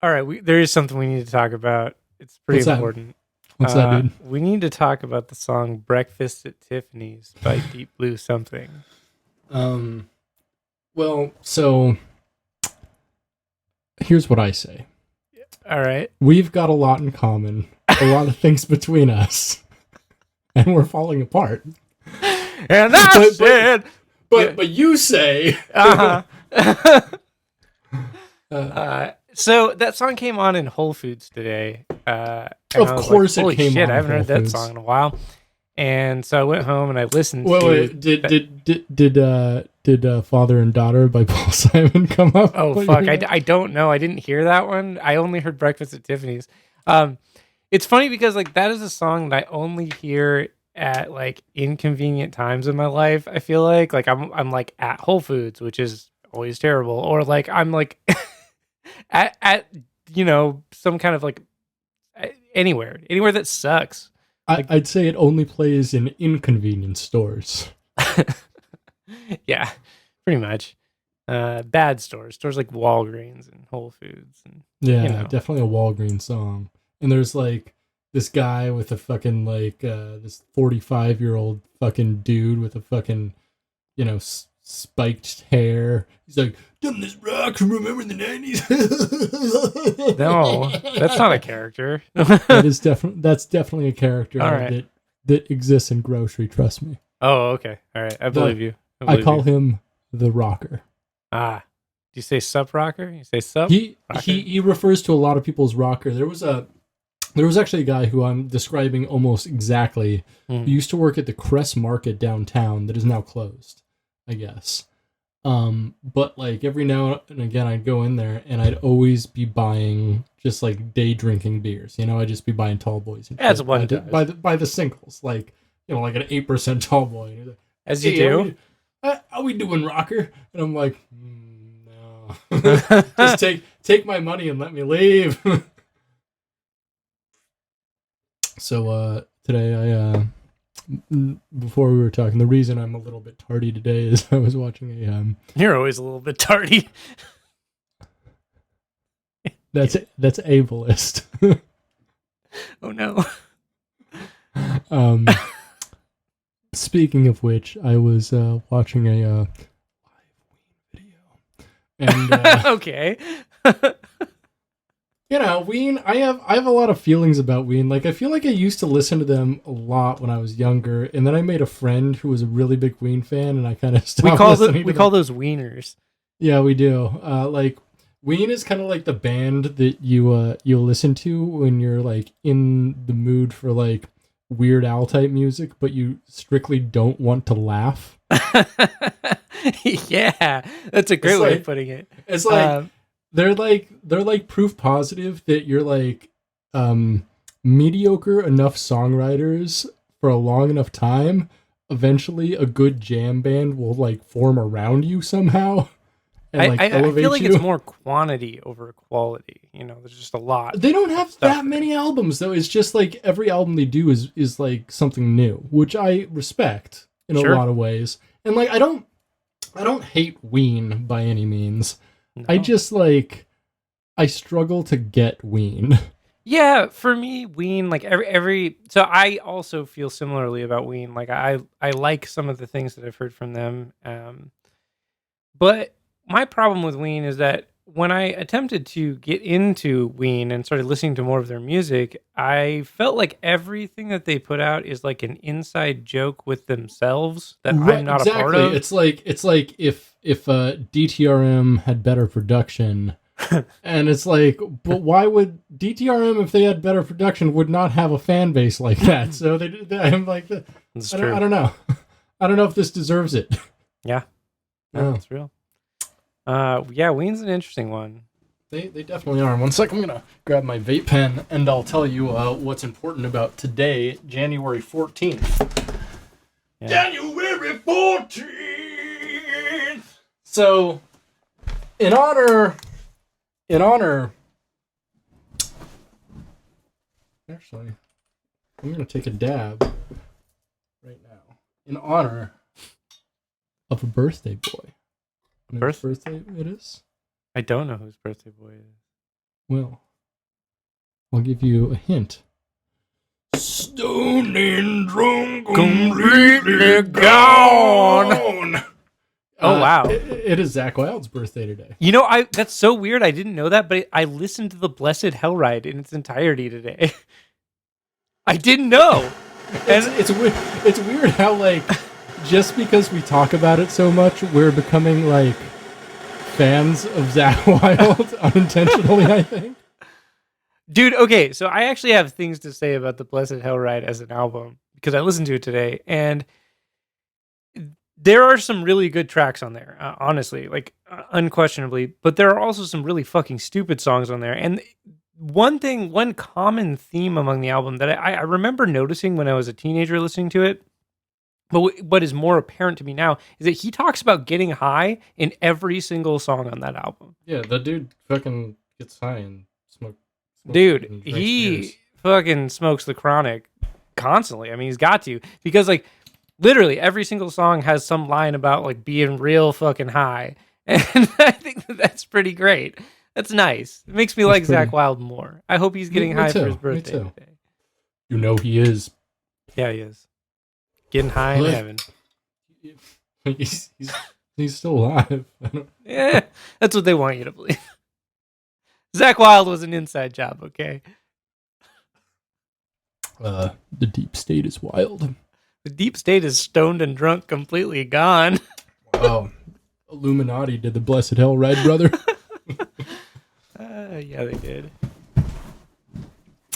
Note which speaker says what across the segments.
Speaker 1: All right, there is something we need to talk about. It's pretty
Speaker 2: What's that?
Speaker 1: important.
Speaker 2: What's that, dude?
Speaker 1: We need to talk about the song "Breakfast at Tiffany's" by Deep Blue something.
Speaker 2: Um, well, so here's what I say.
Speaker 1: All right.
Speaker 2: We've got a lot in common, a lot of things between us, and we're falling apart.
Speaker 1: And I said,
Speaker 2: but you say,
Speaker 1: uh-huh. So that song came on in Whole Foods today. And
Speaker 2: of
Speaker 1: I was
Speaker 2: course
Speaker 1: like,
Speaker 2: it
Speaker 1: holy
Speaker 2: came
Speaker 1: shit,
Speaker 2: on
Speaker 1: I haven't
Speaker 2: Whole
Speaker 1: heard that
Speaker 2: Foods.
Speaker 1: song in a while. And so I went home and I listened
Speaker 2: Wait, did Father and Daughter by Paul Simon come up?
Speaker 1: Oh, fuck. I don't know. I didn't hear that one. I only heard Breakfast at Tiffany's. It's funny because, like, that is a song that I only hear at, like, inconvenient times in my life, I feel like. Like, I'm like, at Whole Foods, which is always terrible. Or, like, I'm, like, at some kind of, like, anywhere that sucks.
Speaker 2: I'd say it only plays in inconvenience stores.
Speaker 1: Yeah, pretty much. Bad stores like Walgreens and Whole Foods. And,
Speaker 2: yeah, definitely a Walgreens song. And there's like this guy with a fucking like this 45-year-old fucking dude with a fucking spiked hair. He's like, done this rock from remember the 90s.
Speaker 1: No, that's not a character.
Speaker 2: That's definitely a character
Speaker 1: All right.
Speaker 2: that exists in grocery, trust me.
Speaker 1: Oh, okay. All right. I believe you.
Speaker 2: I call him the rocker.
Speaker 1: Ah. Do you say sup rocker? You say sup?
Speaker 2: He refers to a lot of people as rocker. There was actually a guy who I'm describing almost exactly who used to work at the Cress Market downtown that is now closed, I guess. But like every now and again I'd go in there and I'd always be buying just like day drinking beers. I'd just be buying tall boys and
Speaker 1: That's one
Speaker 2: by the singles, like like an 8% tall boy. Like,
Speaker 1: as you do.
Speaker 2: How we doing, rocker? And I'm like, no. Just take my money and let me leave. So today before we were talking, the reason I'm a little bit tardy today is I was watching a
Speaker 1: You're always a little bit tardy.
Speaker 2: That's ableist.
Speaker 1: Oh no.
Speaker 2: Speaking of which, I was watching a live Ween video, and
Speaker 1: okay.
Speaker 2: Ween. I have a lot of feelings about Ween. Like, I feel like I used to listen to them a lot when I was younger, and then I made a friend who was a really big Ween fan, and I kind of stopped.
Speaker 1: We call those wieners.
Speaker 2: Yeah, we do. Like, Ween is kind of like the band that you listen to when you're like in the mood for like Weird Al type music, but you strictly don't want to laugh.
Speaker 1: Yeah, that's a great way of putting it.
Speaker 2: It's like they're like proof positive that you're like mediocre enough songwriters for a long enough time. Eventually, a good jam band will like form around you somehow. And,
Speaker 1: I feel like it's more quantity over quality. There's just a lot.
Speaker 2: They don't have that many albums, though. It's just like every album they do is like something new, which I respect in a lot of ways. And like I don't hate Ween by any means. No. I just I struggle to get Ween.
Speaker 1: Yeah, for me, Ween, like every so I also feel similarly about Ween. Like I like some of the things that I've heard from them. But my problem with Ween is that when I attempted to get into Ween and started listening to more of their music, I felt like everything that they put out is like an inside joke with themselves that I'm not a part of.
Speaker 2: It's like if DTRM had better production, and it's like, but why would DTRM, if they had better production, would not have a fan base like that? So I'm like, I don't know. I don't know if this deserves it.
Speaker 1: Yeah, no, that's real. Yeah, Ween's an interesting one.
Speaker 2: They definitely are. 1 second, I'm gonna grab my vape pen and I'll tell you what's important about today, January 14th. Yeah. January 14th. So, in honor. Actually, I'm gonna take a dab right now in honor of a birthday boy. Whose birthday it is?
Speaker 1: I don't know whose birthday boy it is.
Speaker 2: Well, I'll give you a hint. Stoned and drunk, completely gone.
Speaker 1: Oh, wow.
Speaker 2: It is Zakk Wylde's birthday today.
Speaker 1: You know, that's so weird. I didn't know that, but I listened to the Blessed Hell Ride in its entirety today. I didn't know.
Speaker 2: It's weird how, like, just because we talk about it so much, we're becoming, like, fans of Zakk Wylde unintentionally, I think.
Speaker 1: Dude, okay, so I actually have things to say about the Blessed Hell Ride as an album, because I listened to it today, and there are some really good tracks on there, honestly, like, unquestionably, but there are also some really fucking stupid songs on there, and one common theme among the album that I remember noticing when I was a teenager listening to it, but what is more apparent to me now, is that he talks about getting high in every single song on that album.
Speaker 2: Yeah, the dude fucking gets high and smokes.
Speaker 1: Dude, he fucking smokes the chronic constantly. I mean, he's got to, because like literally every single song has some line about like being real fucking high, and I think that's pretty great. That's nice. It makes me like Zakk Wylde more. I hope he's getting high for his birthday today.
Speaker 2: You know he is.
Speaker 1: Yeah, he is. Getting high in heaven.
Speaker 2: He's still alive.
Speaker 1: Yeah, that's what they want you to believe. Zakk Wylde was an inside job, okay?
Speaker 2: The deep state is wild.
Speaker 1: The deep state is stoned and drunk, completely gone.
Speaker 2: Wow. Illuminati did the Blessed Hell Ride, brother.
Speaker 1: Yeah, they did.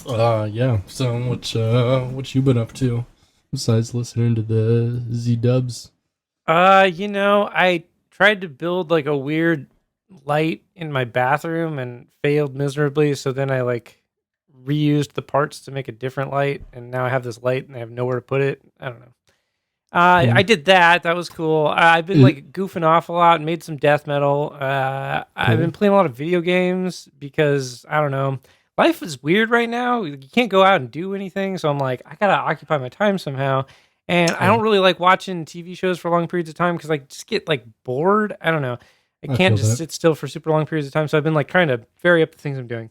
Speaker 2: Yeah. So what you been up to besides listening to the Z-dubs?
Speaker 1: You know, I tried to build like a weird light in my bathroom and failed miserably, so then I like reused the parts to make a different light, and now I have this light and I have nowhere to put it. I don't know. I did that. That was cool. I've been like goofing off a lot and made some death metal. I've been playing a lot of video games because I don't know. Life is weird right now. You can't go out and do anything, so I'm like, I gotta occupy my time somehow. And I don't really like watching TV shows for long periods of time because I just get like bored. I don't know. I can't just sit still for super long periods of time. So I've been like trying to vary up the things I'm doing.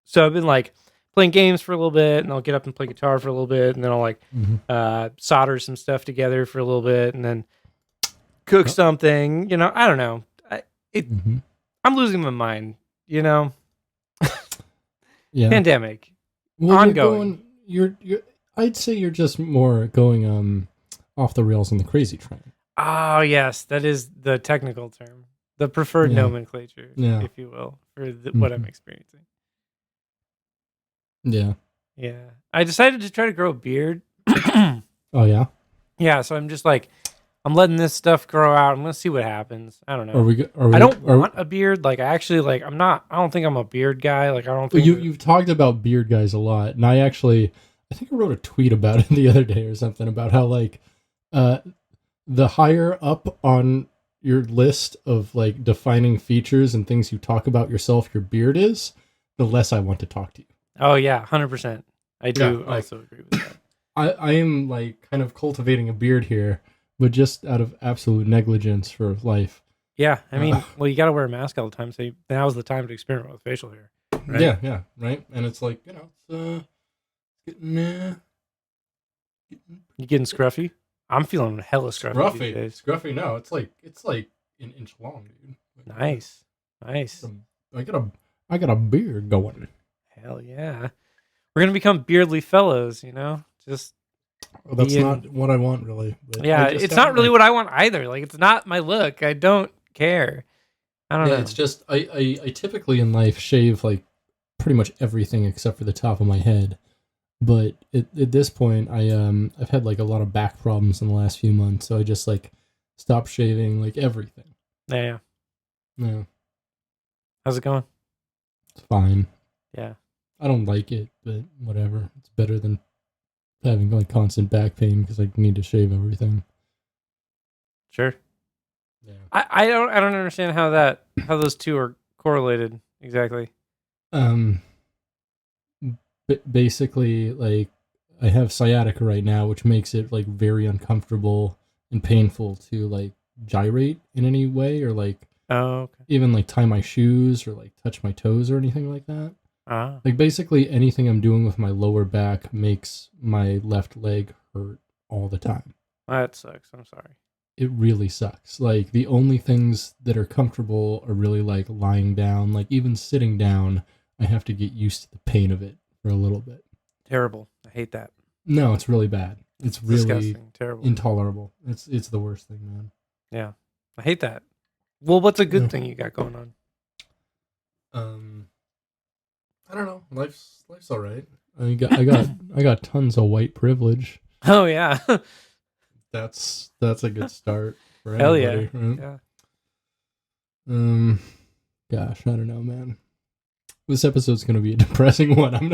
Speaker 1: So I've been like playing games for a little bit, and I'll get up and play guitar for a little bit, and then I'll like solder some stuff together for a little bit, and then cook something. You know, I don't know. I'm losing my mind. You know,
Speaker 2: yeah.
Speaker 1: Pandemic,
Speaker 2: well,
Speaker 1: ongoing.
Speaker 2: You're I'd say you're just more going off the rails on the crazy train.
Speaker 1: Oh yes, that is the technical term, the preferred nomenclature, if you will, for what I'm experiencing.
Speaker 2: Yeah.
Speaker 1: Yeah. I decided to try to grow a beard.
Speaker 2: Oh, yeah?
Speaker 1: Yeah, so I'm just like, I'm letting this stuff grow out. I'm going to see what happens. I don't know.
Speaker 2: I
Speaker 1: don't want a beard. Like, I actually, like, I don't think I'm a beard guy. Like, I don't think...
Speaker 2: You've talked about beard guys a lot, and I think I wrote a tweet about it the other day or something, about how, like, the higher up on your list of, like, defining features and things you talk about yourself your beard is, the less I want to talk to you.
Speaker 1: Oh, yeah, 100%. I do also agree with that.
Speaker 2: I am, like, kind of cultivating a beard here, but just out of absolute negligence for life.
Speaker 1: Yeah, I mean, well, you got to wear a mask all the time, so now's the time to experiment with facial hair. Right?
Speaker 2: Yeah, right? And it's like, you know, it's
Speaker 1: You getting scruffy? I'm feeling hella scruffy these days.
Speaker 2: Scruffy, no, it's like an inch long, dude.
Speaker 1: Nice.
Speaker 2: I got a beard going.
Speaker 1: Hell yeah. We're going to become beardly fellows, you know? Just
Speaker 2: that's not what I want, really. But
Speaker 1: yeah, it's not really what I want either. Like, it's not my look. I don't care. I don't know.
Speaker 2: It's just, I typically in life shave, like, pretty much everything except for the top of my head. But at this point, I've had, like, a lot of back problems in the last few months, so I just, like, stopped shaving, like, everything.
Speaker 1: Yeah. How's it going?
Speaker 2: It's fine.
Speaker 1: Yeah.
Speaker 2: I don't like it, but whatever. It's better than having like constant back pain because I need to shave everything.
Speaker 1: Sure.
Speaker 2: Yeah.
Speaker 1: I don't understand how those two are correlated exactly.
Speaker 2: Basically, like, I have sciatica right now, which makes it like very uncomfortable and painful to like gyrate in any way or like
Speaker 1: Oh, okay.
Speaker 2: even like tie my shoes or like touch my toes or anything like that.
Speaker 1: Ah,
Speaker 2: Like basically anything I'm doing with my lower back makes my left leg hurt all the time.
Speaker 1: that sucks. I'm sorry.
Speaker 2: It really sucks. Like the only things that are comfortable are really like lying down. Like even sitting down, I have to get used to the pain of it for a little bit.
Speaker 1: Terrible. I hate that.
Speaker 2: No, it's really bad. It's really
Speaker 1: disgusting. Terrible.
Speaker 2: intolerable. It's the worst thing, man.
Speaker 1: Yeah, I hate that. Well, what's a good
Speaker 2: Yeah.
Speaker 1: thing you got going on?
Speaker 2: I don't know. Life's all right. I got tons of white privilege.
Speaker 1: Oh yeah,
Speaker 2: That's a good start for
Speaker 1: hell
Speaker 2: anybody.
Speaker 1: yeah,
Speaker 2: Right?
Speaker 1: yeah.
Speaker 2: Gosh, I don't know, man. This episode's gonna be a depressing one.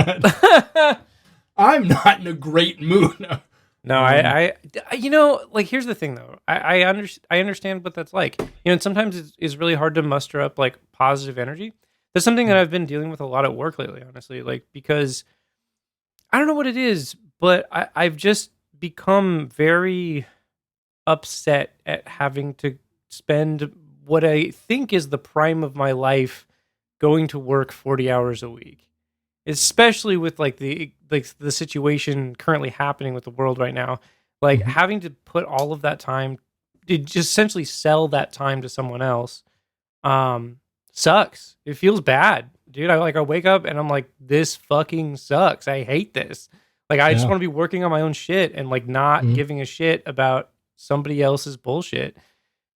Speaker 2: I'm not in a great mood.
Speaker 1: No, I, you know, like here's the thing though. I understand what that's like. You know, and sometimes it's really hard to muster up like positive energy. That's something that I've been dealing with a lot at work lately, honestly. Like because I don't know what it is, but I've just become very upset at having to spend what I think is the prime of my life going to work 40 hours a week. Especially with like the situation currently happening with the world right now, like having to put all of that time to just essentially sell that time to someone else, sucks. It feels bad, dude. I wake up and I'm like, this fucking sucks. I hate this. Like I just want to be working on my own shit and like not giving a shit about somebody else's bullshit.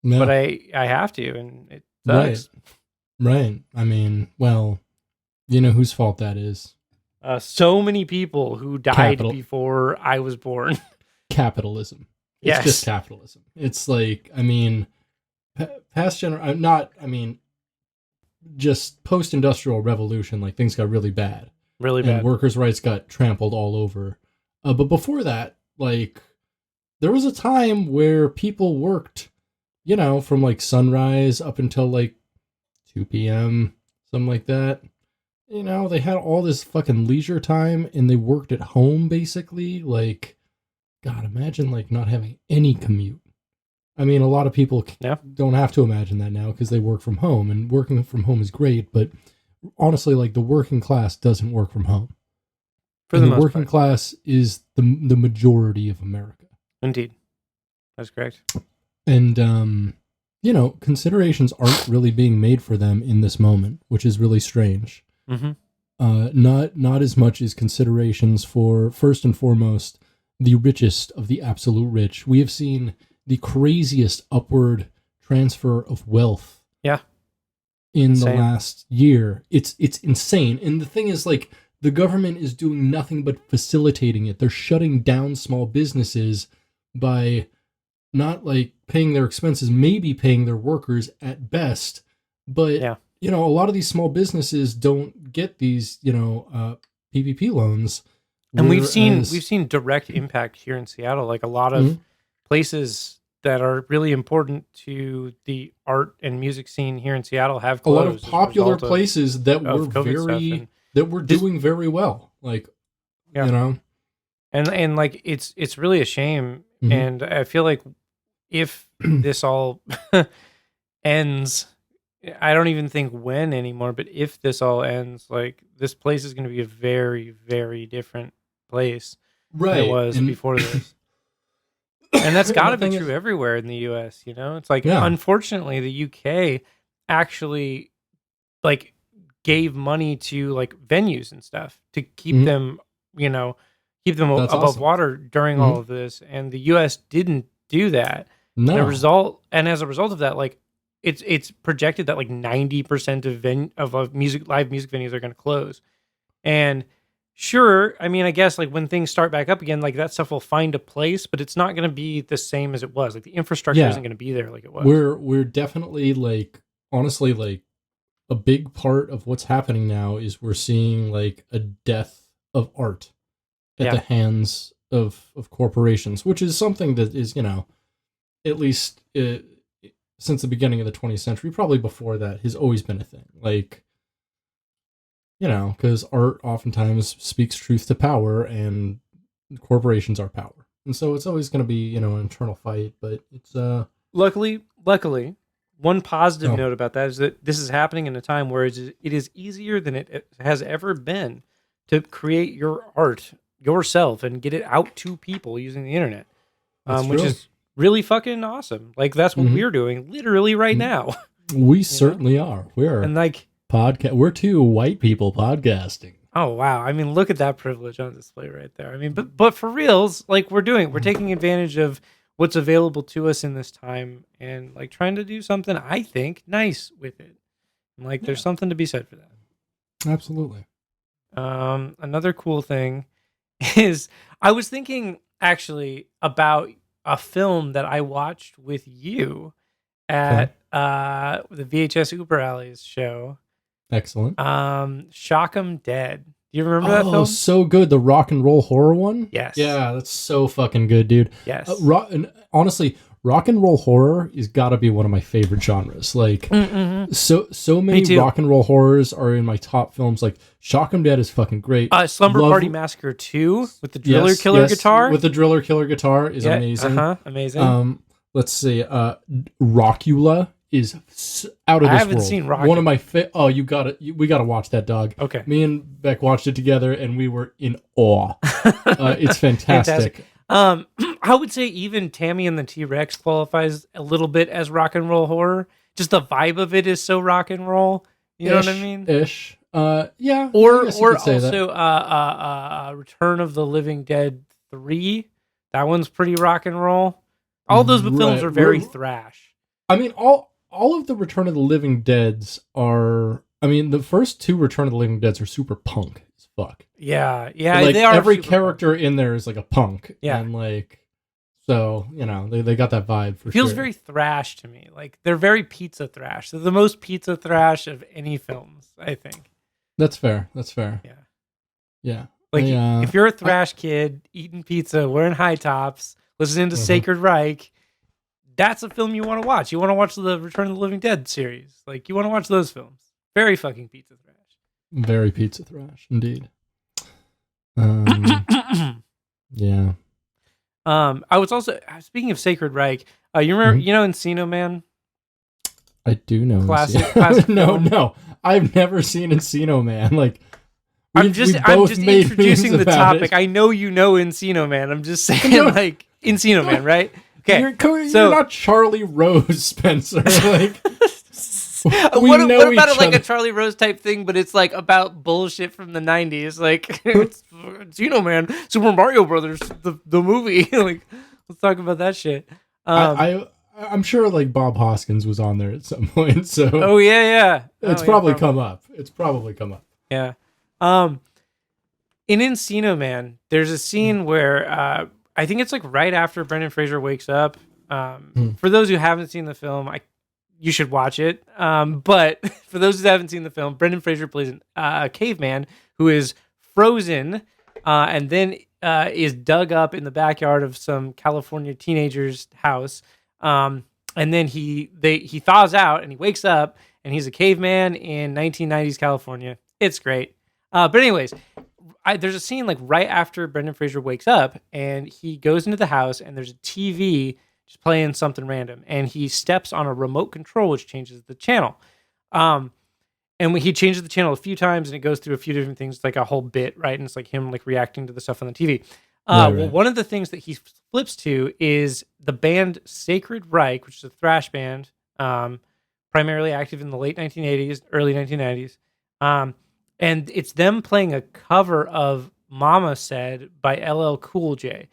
Speaker 2: No.
Speaker 1: But I have to, and it sucks.
Speaker 2: Right. I mean, well, you know whose fault that is.
Speaker 1: So many people who died before I was born.
Speaker 2: Capitalism. It's
Speaker 1: Yes.
Speaker 2: just capitalism. It's like, I mean, just post-industrial revolution, like things got really bad.
Speaker 1: Really bad.
Speaker 2: And workers' rights got trampled all over. But before that, like, there was a time where people worked, you know, from like sunrise up until like 2 p.m., something like that. You know, they had all this fucking leisure time and they worked at home basically. Like, God, imagine like not having any commute. I mean, a lot of people don't have to imagine that now because they work from home, and working from home is great. But honestly, like the working class doesn't work from home.
Speaker 1: For the most
Speaker 2: working
Speaker 1: part.
Speaker 2: class is the majority of America.
Speaker 1: Indeed. That's correct.
Speaker 2: And, you know, considerations aren't really being made for them in this moment, which is really strange. Not as much as considerations for, first and foremost, the richest of the absolute rich. We have seen the craziest upward transfer of wealth.
Speaker 1: Yeah.
Speaker 2: In
Speaker 1: Insane.
Speaker 2: the last year. It's insane. And the thing is, like, the government is doing nothing but facilitating it. They're shutting down small businesses by not, like, paying their expenses, maybe paying their workers at best. But, you know, a lot of these small businesses don't get these, you know, PPP loans.
Speaker 1: And we've seen direct impact here in Seattle. Like a lot of places that are really important to the art and music scene here in Seattle have closed.
Speaker 2: A lot of popular places that were doing very well. Like, you know,
Speaker 1: and like it's really a shame. And I feel like if this all ends, I don't even think when anymore, but if this all ends, like this place is going to be a very, very different place than it was before this. And that's got to be true everywhere in the US, you know? It's like, unfortunately, the UK actually like gave money to like venues and stuff to keep them, you know, above
Speaker 2: awesome.
Speaker 1: water during all of this. And the US didn't do that.
Speaker 2: No.
Speaker 1: And as a result of that, like it's projected that like 90% of live music venues are going to close. And sure, I mean, I guess like when things start back up again, like that stuff will find a place, but it's not going to be the same as it was. Like the infrastructure isn't going to be there like it was.
Speaker 2: We're definitely like, honestly, like a big part of what's happening now is we're seeing like a death of art at the hands of corporations, which is something that is, you know, at least since the beginning of the 20th century, probably before that, has always been a thing. Like, you know, because art oftentimes speaks truth to power, and corporations are power. And so it's always going to be, you know, an internal fight, but it's... Luckily,
Speaker 1: one positive note about that is that this is happening in a time where it is easier than it has ever been to create your art yourself and get it out to people using the internet, which is really fucking awesome. Like that's what we're doing literally right now.
Speaker 2: We certainly are. We're
Speaker 1: and like
Speaker 2: we're two white people podcasting.
Speaker 1: Oh wow! I mean, look at that privilege on display right there. I mean, but for reals, like we're taking advantage of what's available to us in this time, and like trying to do something I think nice with it. And, like, there's something to be said for that.
Speaker 2: Absolutely.
Speaker 1: Another cool thing is I was thinking actually about a film that I watched with you at the VHS Uber Alleys show.
Speaker 2: Excellent.
Speaker 1: Shock 'em Dead. Do you remember that film?
Speaker 2: Oh, so good. The rock and roll horror one?
Speaker 1: Yes.
Speaker 2: Yeah, that's so fucking good, dude.
Speaker 1: Yes.
Speaker 2: And honestly, rock and roll horror has got to be one of my favorite genres. Like, so many rock and roll horrors are in my top films. Like, Shock 'em Dead is fucking great.
Speaker 1: Slumber Party Massacre 2 with the Driller Killer guitar.
Speaker 2: With the Driller Killer guitar is amazing.
Speaker 1: Amazing.
Speaker 2: Let's see. Rockula is out of this world. I haven't seen Rock. One of my we gotta watch that, dog.
Speaker 1: Okay.
Speaker 2: Me and Beck watched it together and we were in awe. It's fantastic.
Speaker 1: I would say even Tammy and the T-Rex qualifies a little bit as rock and roll horror. Just the vibe of it is so rock and roll. You know what I mean?
Speaker 2: Ish. Yeah.
Speaker 1: Or also Return of the Living Dead 3. That one's pretty rock and roll. All those films are very thrash.
Speaker 2: I mean, all of the Return of the Living Deads are... I mean, the first two Return of the Living Deads are super punk as fuck.
Speaker 1: Yeah,
Speaker 2: like,
Speaker 1: they are.
Speaker 2: Every character in there is like a punk.
Speaker 1: Yeah.
Speaker 2: And like, so, you know, they got that vibe for sure.
Speaker 1: Feels very thrash to me. Like, they're very pizza thrash. They're the most pizza thrash of any films, I think.
Speaker 2: That's fair. Yeah.
Speaker 1: Yeah. Like, if you're a thrash kid, eating pizza, wearing high tops, listening to Sacred Reich, that's a film you want to watch. You want to watch the Return of the Living Dead series. Like, you want to watch those films. Very fucking pizza thrash.
Speaker 2: Very pizza thrash, indeed. Yeah.
Speaker 1: I was also, speaking of Sacred Reich, you remember, you know Encino Man?
Speaker 2: I do know.
Speaker 1: Classic
Speaker 2: No. I've never seen Encino Man. Like,
Speaker 1: I'm just introducing the topic. I know you know Encino Man. I'm just saying, like, Encino Man, right? Okay.
Speaker 2: You're not Charlie Rose, Spencer. Like,
Speaker 1: what about like a Charlie Rose type thing, but it's like about bullshit from the 90s? Like, it's Encino Man, Super Mario Brothers, the movie. Like, let's talk about that shit.
Speaker 2: I'm sure like Bob Hoskins was on there at some point. So
Speaker 1: it's
Speaker 2: probably come up.
Speaker 1: Yeah. In Encino Man, there's a scene where I think it's like right after Brendan Fraser wakes up. For those who haven't seen the film, you should watch it. But for those who haven't seen the film, Brendan Fraser plays a caveman who is frozen and then is dug up in the backyard of some California teenager's house. And then he thaws out and he wakes up and he's a caveman in 1990s California. It's great. But anyways, there's a scene like right after Brendan Fraser wakes up and he goes into the house and there's a TV just playing something random and he steps on a remote control which changes the channel. And when he changes the channel a few times and it goes through a few different things, like a whole bit, right? And it's like him like reacting to the stuff on the TV. Well, one of the things that he flips to is the band Sacred Reich, which is a thrash band, primarily active in the late 1980s, early 1990s. And it's them playing a cover of Mama Said by LL Cool J.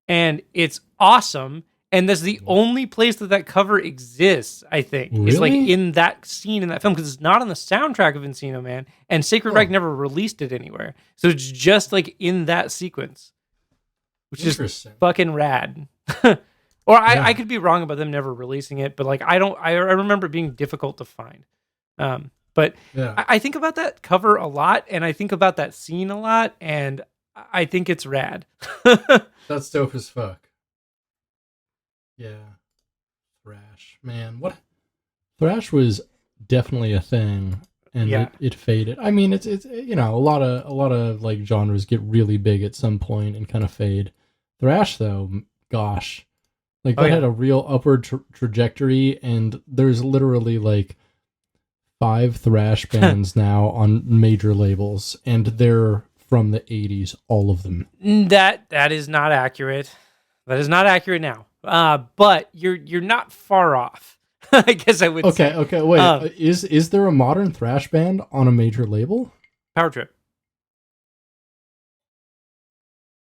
Speaker 1: And it's awesome. And that's the only place that cover exists, I think.
Speaker 2: Really?
Speaker 1: Is like in that scene in that film, because it's not on the soundtrack of Encino Man, and Sacred Reich never released it anywhere. So it's just like in that sequence, which is fucking rad. Or I could be wrong about them never releasing it, but like I remember it being difficult to find. But I think about that cover a lot, and I think about that scene a lot, and I think it's rad.
Speaker 2: That's dope as fuck. Yeah. Thrash. Man, what? Thrash was definitely a thing, and it faded. I mean, it's you know, a lot of like genres get really big at some point and kind of fade. Thrash, though, gosh, Like that had a real upward trajectory, and there's literally like 5 thrash bands now on major labels, and they're from the 80s, all of them.
Speaker 1: That is not accurate. That is not accurate now. But you're not far off. I guess I would say.
Speaker 2: Okay, wait. Is there a modern thrash band on a major label?
Speaker 1: Power Trip.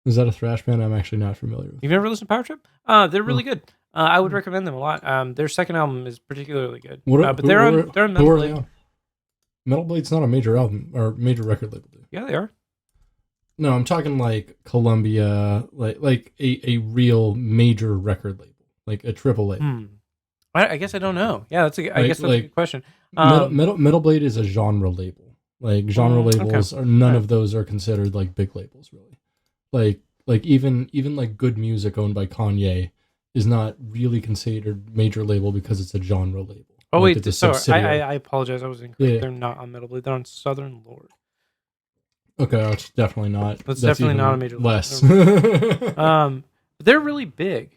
Speaker 2: Is that a thrash band I'm actually not familiar with?
Speaker 1: You've never listened to Power Trip? They're really good. I would recommend them a lot. Their second album is particularly good. But they're on Metal Blade.
Speaker 2: Metal Blade's not a major album or major record label, dude.
Speaker 1: Yeah, they are.
Speaker 2: No, I'm talking like Columbia, like a real major record label, like a triple label.
Speaker 1: I guess I don't know. Yeah, I guess that's a good question.
Speaker 2: Metal Blade is a genre label. Like genre labels are none of those are considered like big labels, really. Like even like Good Music owned by Kanye is not really considered major label because it's a genre label.
Speaker 1: Oh
Speaker 2: like
Speaker 1: wait, sorry, I apologize. I was incorrect. Yeah. They're not on Metal Blade. They're on Southern Lord.
Speaker 2: Okay, that's definitely not.
Speaker 1: That's definitely not a major
Speaker 2: less.
Speaker 1: But they're really big.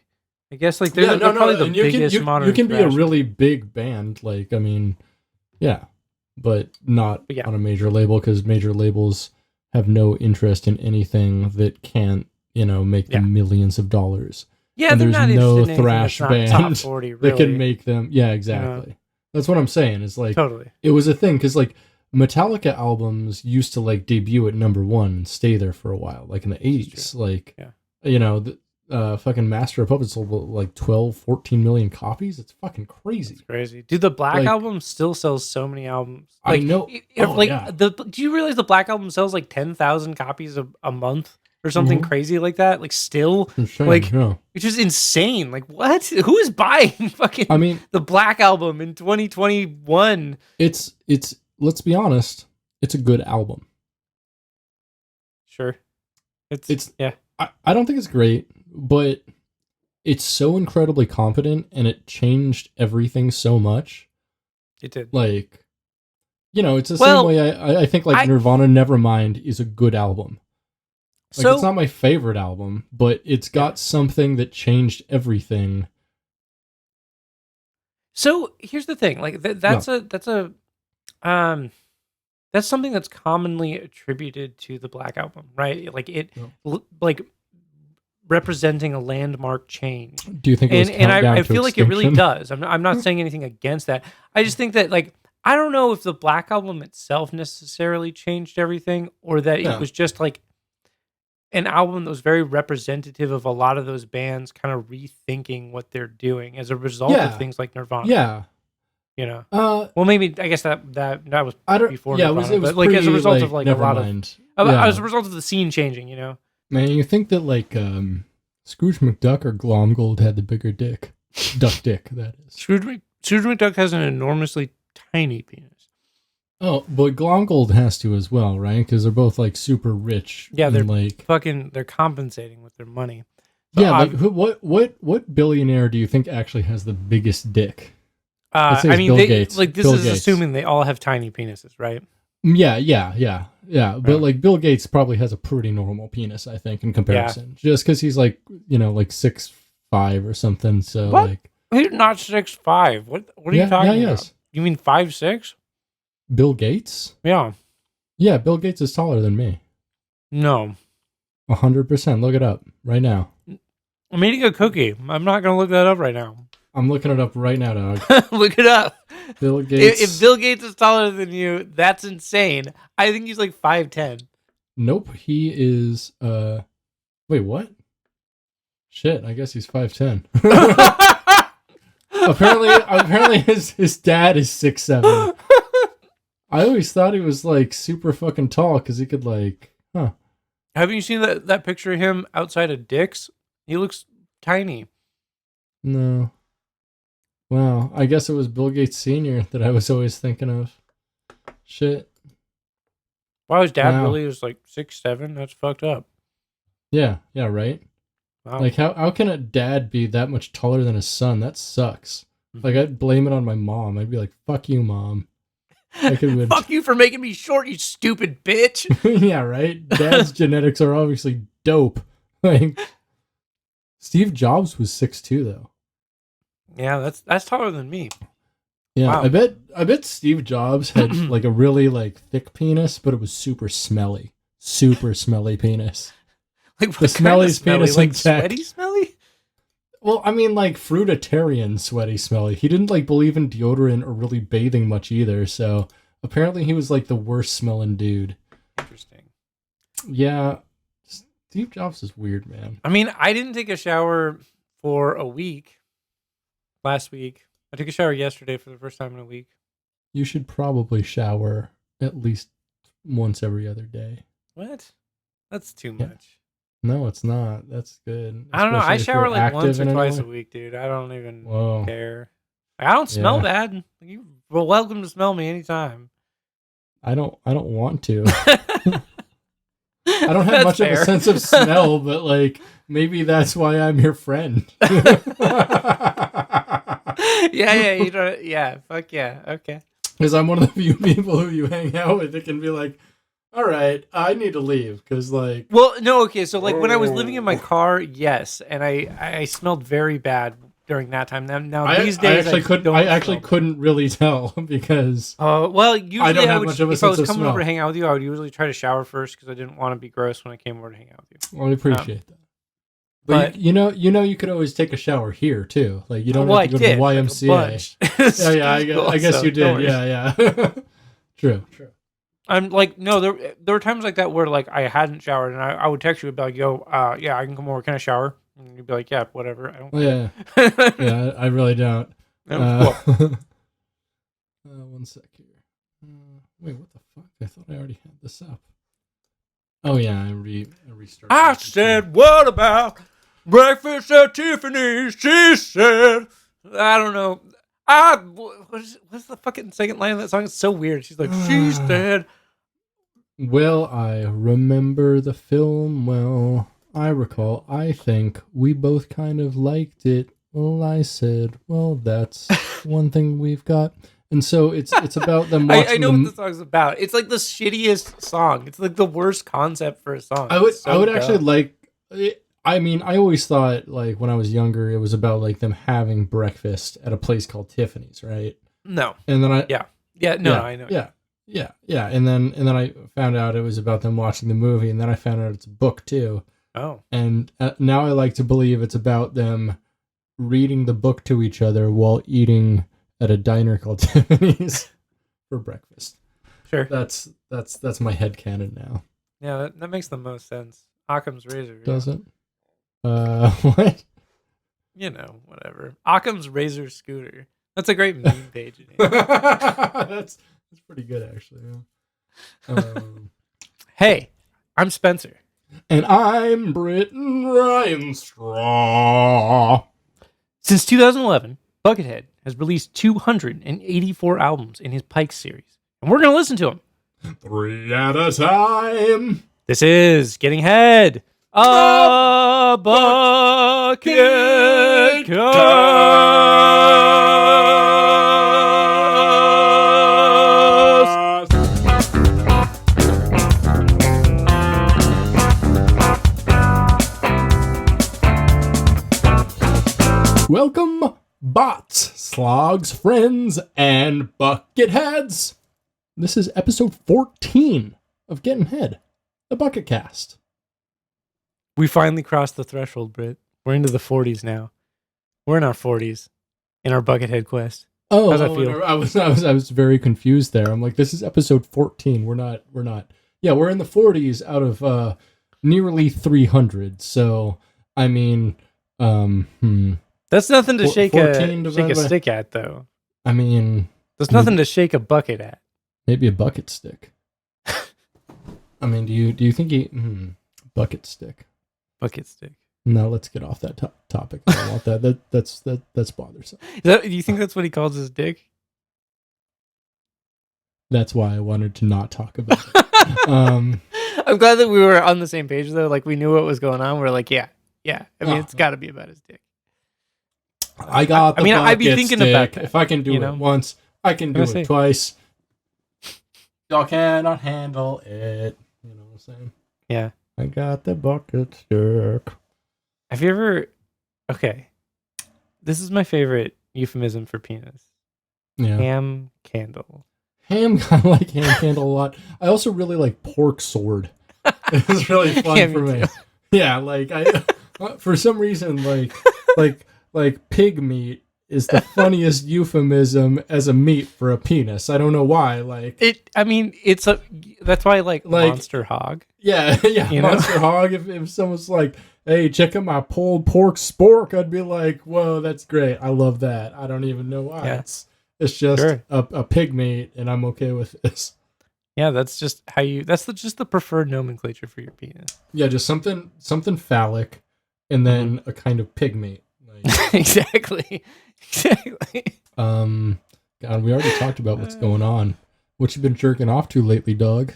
Speaker 1: I guess like they're probably the biggest modern.
Speaker 2: You can be a really big band, like I mean, yeah, but not on a major label because major labels have no interest in anything that can't make them millions of dollars.
Speaker 1: Yeah,
Speaker 2: and
Speaker 1: there's
Speaker 2: no thrash band
Speaker 1: top 40, really.
Speaker 2: that can make them. Yeah, exactly. That's what I'm saying. Is like
Speaker 1: totally.
Speaker 2: It was a thing because like Metallica albums used to like debut at number 1 and stay there for a while, like in the 80s. Like, fucking Master of Puppets sold like 12, 14 million copies. It's fucking crazy.
Speaker 1: It's crazy. Dude, the Black Album still sells so many albums.
Speaker 2: Like, I know.
Speaker 1: Do you realize the Black Album sells like 10,000 copies a month or something crazy like that? Like still, which is insane. Like what? Who is buying fucking? I mean, the Black Album in 2021?
Speaker 2: It's. Let's be honest. It's a good album.
Speaker 1: Sure.
Speaker 2: It's I don't think it's great, but it's so incredibly competent and it changed everything so much.
Speaker 1: It did.
Speaker 2: Like, it's the same way I think like Nirvana Nevermind is a good album. Like, it's not my favorite album, but it's got something that changed everything.
Speaker 1: So here's the thing, like that's something that's commonly attributed to the Black Album, right? Like like representing a landmark change.
Speaker 2: Do you think?
Speaker 1: I feel like it really does. I'm not saying anything against that. I just think that like I don't know if the Black Album itself necessarily changed everything, or that it was just like an album that was very representative of a lot of those bands kind of rethinking what they're doing as a result of things like Nirvana.
Speaker 2: Yeah.
Speaker 1: Well, maybe I guess that was before.
Speaker 2: Yeah,
Speaker 1: Nirvana,
Speaker 2: it was
Speaker 1: but like as a result of like a lot
Speaker 2: mind.
Speaker 1: of, as a result of the scene changing.
Speaker 2: Man, you think that like Scrooge McDuck or Glomgold had the bigger dick? Duck dick, that is.
Speaker 1: Scrooge McDuck has an enormously tiny penis.
Speaker 2: Oh, but Glomgold has to as well, right? Because they're both like super rich.
Speaker 1: Yeah, they're
Speaker 2: like
Speaker 1: they're compensating with their money.
Speaker 2: So yeah, like what billionaire do you think actually has the biggest dick?
Speaker 1: I mean,
Speaker 2: Bill Gates.
Speaker 1: Like this is assuming they all have tiny penises, right?
Speaker 2: Yeah. But like Bill Gates probably has a pretty normal penis, I think, in comparison. Yeah. Just because he's like, like 6'5" or something. So
Speaker 1: what?
Speaker 2: like
Speaker 1: He's not 6'5". What are you talking about? You mean 5'6"?
Speaker 2: Bill Gates?
Speaker 1: Yeah.
Speaker 2: Yeah, Bill Gates is taller than me.
Speaker 1: No.
Speaker 2: 100%. Look it up right now.
Speaker 1: I'm eating a cookie. I'm not going to look that up right now.
Speaker 2: I'm looking it up right now, dog.
Speaker 1: Look it up.
Speaker 2: Bill Gates.
Speaker 1: If Bill Gates is taller than you, that's insane. I think he's like 5'10".
Speaker 2: Nope, he is. Wait, what? Shit, I guess he's 5'10". apparently, his dad is 6'7". I always thought he was like super fucking tall because he could like,
Speaker 1: Haven't you seen that picture of him outside of Dick's? He looks tiny.
Speaker 2: No. Wow, I guess it was Bill Gates Sr. that I was always thinking of. Shit.
Speaker 1: Wow, his dad really was like 6'7". That's fucked up.
Speaker 2: Yeah, right? Wow. Like, how can a dad be that much taller than his son? That sucks. Like, I'd blame it on my mom. I'd be like, fuck you, mom.
Speaker 1: Fuck you for making me short, you stupid bitch.
Speaker 2: Yeah, right? Dad's genetics are obviously dope. Like, Steve Jobs was 6'2", though.
Speaker 1: Yeah, that's taller than me.
Speaker 2: Yeah,
Speaker 1: Wow.
Speaker 2: I bet Steve Jobs had like a really like thick penis, but it was super smelly penis.
Speaker 1: Like
Speaker 2: The
Speaker 1: what kind of
Speaker 2: smelliest
Speaker 1: smelly?
Speaker 2: penis in
Speaker 1: Like
Speaker 2: tech.
Speaker 1: sweaty smelly?
Speaker 2: Well, I mean, like fruitarian sweaty smelly. He didn't like believe in deodorant or really bathing much either. So apparently, he was like the worst smelling dude.
Speaker 1: Interesting.
Speaker 2: Yeah, Steve Jobs is weird, man.
Speaker 1: I mean, I didn't take a shower for a week. Last week, I took a shower yesterday for the first time in a week.
Speaker 2: You should probably shower at least once every other day.
Speaker 1: What? That's too
Speaker 2: Yeah.
Speaker 1: much.
Speaker 2: No, it's not. That's good.
Speaker 1: I don't know. I
Speaker 2: Especially if
Speaker 1: shower
Speaker 2: you're
Speaker 1: like once
Speaker 2: active
Speaker 1: or
Speaker 2: in any
Speaker 1: twice a
Speaker 2: way.
Speaker 1: week, dude. I don't even
Speaker 2: Whoa.
Speaker 1: care. I don't smell
Speaker 2: Yeah.
Speaker 1: bad. You are welcome to smell me anytime.
Speaker 2: I don't want to. I don't have
Speaker 1: That's
Speaker 2: much
Speaker 1: fair.
Speaker 2: of a sense of smell, but like maybe that's why I'm your friend.
Speaker 1: You don't. Yeah, fuck yeah. Okay.
Speaker 2: Because I'm one of the few people who you hang out with that can be like, all right, I need to leave because like.
Speaker 1: Well, no, okay. So like when I was living in my car, yes, and I smelled very bad during that time. Now these days
Speaker 2: I actually couldn't really tell because.
Speaker 1: Well, usually
Speaker 2: don't
Speaker 1: I
Speaker 2: have
Speaker 1: would,
Speaker 2: much of a
Speaker 1: if I was
Speaker 2: sense of
Speaker 1: coming
Speaker 2: smell.
Speaker 1: over to hang out with you, I would usually try to shower first because I didn't want to be gross when I came over to hang out with you.
Speaker 2: Well, I appreciate that. But you know, you could always take a shower here too. Like you don't have to go to the YMCA. I guess you did. Yeah. True.
Speaker 1: I'm like, no, there were times like that where like I hadn't showered and I would text you and be like, yo, yeah, I can come over. Can I shower? And you'd be like, yeah, whatever. I don't
Speaker 2: Yeah. Yeah, I really don't.
Speaker 1: Cool.
Speaker 2: One sec here. Wait, what the fuck? I thought I already had this up. Oh yeah, I restarted.
Speaker 1: I said, what about breakfast at Tiffany's? She said, I don't know. What's the fucking second line of that song? It's so weird. She's like, she said.
Speaker 2: Well, I remember the film well. I recall, I think we both kind of liked it. Well, I said, well, that's one thing we've got. And so it's about them watching.
Speaker 1: I know what the song's about. It's like the shittiest song. It's like the worst concept for a song.
Speaker 2: I would actually like. I mean, I always thought like when I was younger, it was about like them having breakfast at a place called Tiffany's, right?
Speaker 1: No.
Speaker 2: And then I
Speaker 1: I know.
Speaker 2: Yeah. And then I found out it was about them watching the movie, and then I found out it's a book too.
Speaker 1: Oh.
Speaker 2: And now I like to believe it's about them reading the book to each other while eating at a diner called Tiffany's for breakfast.
Speaker 1: Sure.
Speaker 2: That's my headcanon now.
Speaker 1: Yeah, that makes the most sense. Occam's razor.
Speaker 2: Does it? What?
Speaker 1: You know, whatever. Occam's razor scooter. That's a great meme page.
Speaker 2: That's pretty good actually. Yeah.
Speaker 1: Hey, I'm Spenser.
Speaker 2: And I'm Brit and Ryan Straw.
Speaker 1: Since 2011, Buckethead has released 284 albums in his Pikes series. And we're going to listen to them.
Speaker 2: 3 at a time.
Speaker 1: This is Getting Head, a Buckethead.
Speaker 2: Welcome, bots, slogs, friends, and Bucketheads. This is episode 14 of Gettin' Head, the Bucketcast.
Speaker 1: We finally crossed the threshold, Brit. We're into the 40s now. We're in our 40s in our Buckethead quest.
Speaker 2: Oh,
Speaker 1: how's that feel?
Speaker 2: I was very confused there. I'm like, this is episode 14. We're not. Yeah, we're in the 40s out of nearly 300. So, I mean,
Speaker 1: that's nothing to shake a
Speaker 2: by-
Speaker 1: stick at, though.
Speaker 2: I mean,
Speaker 1: there's nothing to shake a bucket at.
Speaker 2: Maybe a bucket stick. I mean, do you think bucket stick?
Speaker 1: Bucket stick.
Speaker 2: No, let's get off that topic. I don't want that. That's bothersome.
Speaker 1: Do you think that's what he calls his dick?
Speaker 2: That's why I wanted to not talk about it.
Speaker 1: I'm glad that we were on the same page, though. Like, we knew what was going on. We're like, yeah. I mean, it's got to be about his dick.
Speaker 2: I got the bucket
Speaker 1: I'd be thinking
Speaker 2: stick.
Speaker 1: about that.
Speaker 2: If I can do it once, I can do it twice. Y'all cannot handle it. You know what I'm saying?
Speaker 1: Yeah.
Speaker 2: I got the bucket stick.
Speaker 1: Have you ever... Okay. This is my favorite euphemism for penis.
Speaker 2: Yeah.
Speaker 1: Ham candle.
Speaker 2: Ham, I like ham candle a lot. I also really like pork sword. It's really fun
Speaker 1: Yeah,
Speaker 2: for
Speaker 1: me
Speaker 2: me.
Speaker 1: too.
Speaker 2: Yeah, like I, for some reason, like pig meat is the funniest euphemism as a meat for a penis. I don't know why. Like
Speaker 1: It's that's why I like monster hog.
Speaker 2: Yeah, yeah,
Speaker 1: You know?
Speaker 2: monster hog. If someone's like, hey, check out my pulled pork spork, I'd be like, whoa, that's great. I love that. I don't even know why.
Speaker 1: Yeah.
Speaker 2: It's just
Speaker 1: Sure.
Speaker 2: a pig meat, and I'm okay with this.
Speaker 1: Yeah, that's just how you. That's just the preferred nomenclature for your penis.
Speaker 2: Yeah, just something phallic, and then a kind of pig meat. Like,
Speaker 1: Exactly.
Speaker 2: God, we already talked about what's going on. What you been jerking off to lately, dog?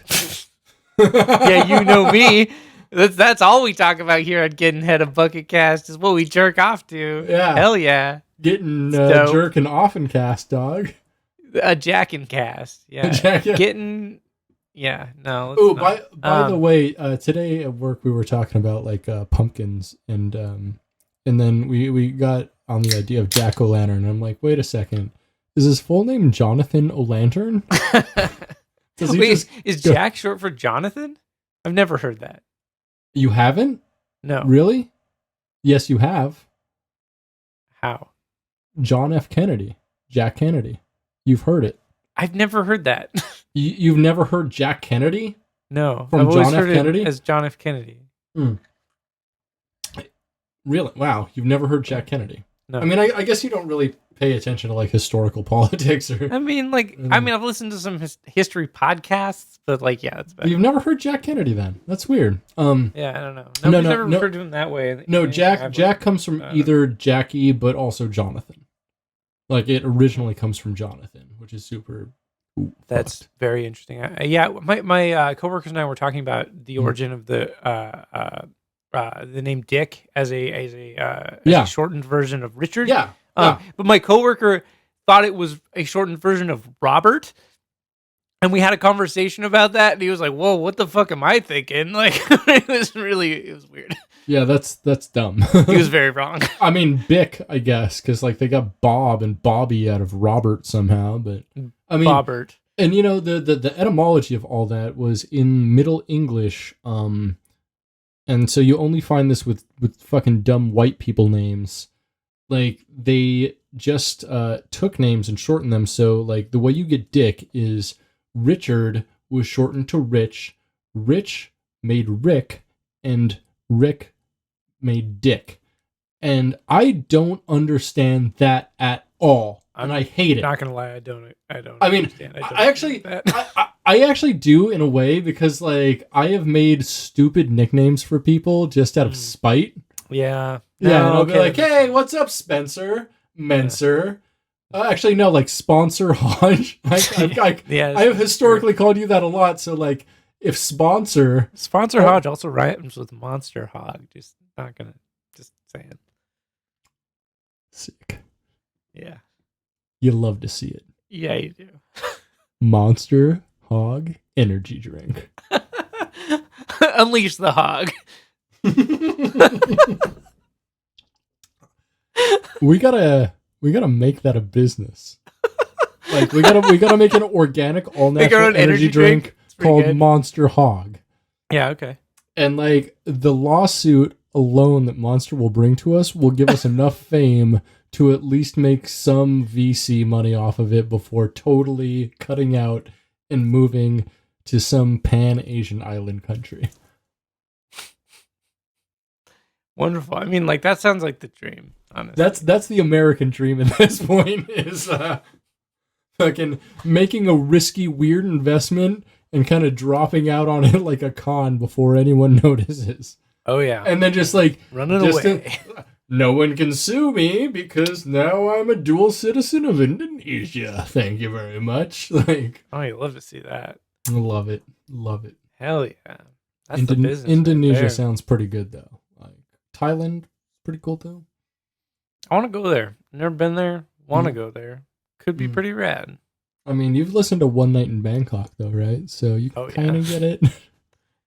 Speaker 1: Yeah, you know me. That's all we talk about here at Gettin Head of Bucketcast is what we jerk off to.
Speaker 2: Yeah.
Speaker 1: Hell yeah.
Speaker 2: Getting
Speaker 1: Dope.
Speaker 2: jerking off and cast, dog.
Speaker 1: A jack and cast. Yeah. Getting. Yeah. No.
Speaker 2: Oh, by the way, today at work we were talking about like pumpkins, and then we got on the idea of Jack O'Lantern, and I'm like, wait a second, is his full name Jonathan O'Lantern?
Speaker 1: Wait, is Jack short for Jonathan? I've never heard that.
Speaker 2: You haven't?
Speaker 1: No.
Speaker 2: Really? Yes, you have.
Speaker 1: How?
Speaker 2: John F. Kennedy. Jack Kennedy. You've heard it.
Speaker 1: I've never heard that.
Speaker 2: You've never heard Jack Kennedy?
Speaker 1: No.
Speaker 2: From
Speaker 1: I've always
Speaker 2: John F.
Speaker 1: heard
Speaker 2: Kennedy?
Speaker 1: it as John F. Kennedy.
Speaker 2: Really? Wow. You've never heard Jack Kennedy?
Speaker 1: No.
Speaker 2: I mean, I guess you don't really pay attention to like historical politics or.
Speaker 1: I've listened to some history podcasts, but like, yeah, that's better.
Speaker 2: You've never heard Jack Kennedy then? That's weird.
Speaker 1: Yeah, I don't know. Nobody's ever referred to him that way.
Speaker 2: No, Jack comes from either Jackie, but also Jonathan. Like it originally comes from Jonathan, which is super.
Speaker 1: That's very interesting. My coworkers and I were talking about the origin of the name Dick as a shortened version of Richard.
Speaker 2: Yeah.
Speaker 1: But my coworker thought it was a shortened version of Robert. And we had a conversation about that, and he was like, "Whoa, what the fuck am I thinking?" Like, it was weird.
Speaker 2: Yeah, that's dumb.
Speaker 1: He was very wrong.
Speaker 2: I mean, Bick, I guess, because like they got Bob and Bobby out of Robert somehow, but I mean,
Speaker 1: Bobbert.
Speaker 2: And you know the etymology of all that was in Middle English, and so you only find this with fucking dumb white people names. Like they just took names and shortened them. So like the way you get Dick is Richard was shortened to Rich, Rich made Rick, and Rick made Dick. And I don't understand that at all. And I hate it.
Speaker 1: Not gonna lie, I don't.
Speaker 2: I mean, I actually do in a way, because like I have made stupid nicknames for people just out of spite.
Speaker 1: Yeah.
Speaker 2: Yeah, and I'll be like, "Hey, what's up, Spenser? Menser." Actually, no, like Sponsor Hodge. I have historically called you that a lot. So like, if Sponsor
Speaker 1: Hodge also rhymes with Monster Hog. Just saying.
Speaker 2: Sick.
Speaker 1: Yeah.
Speaker 2: You love to see it.
Speaker 1: Yeah, you do.
Speaker 2: Monster Hog energy drink.
Speaker 1: Unleash the hog.
Speaker 2: We gotta make that a business. Like we gotta make an organic all natural energy drink called Monster Hog.
Speaker 1: Yeah, okay.
Speaker 2: And like the lawsuit alone that Monster will bring to us will give us enough fame to at least make some VC money off of it before totally cutting out and moving to some Pan-Asian island country.
Speaker 1: Wonderful. I mean, like, that sounds like the dream, honestly.
Speaker 2: That's the American dream at this point, is fucking making a risky, weird investment and kind of dropping out on it like a con before anyone notices.
Speaker 1: Oh, yeah.
Speaker 2: And then just like...
Speaker 1: running away.
Speaker 2: No one can sue me because now I'm a dual citizen of Indonesia. Thank you very much. Like,
Speaker 1: oh, you love to see that.
Speaker 2: I love it. Love it.
Speaker 1: Hell yeah. That's the business.
Speaker 2: Indonesia
Speaker 1: right
Speaker 2: sounds pretty good though. Like Thailand, pretty cool too.
Speaker 1: I want to go there. Never been there. Want to go there. Could be pretty rad.
Speaker 2: I mean, you've listened to One Night in Bangkok though, right? So you can kind of get it.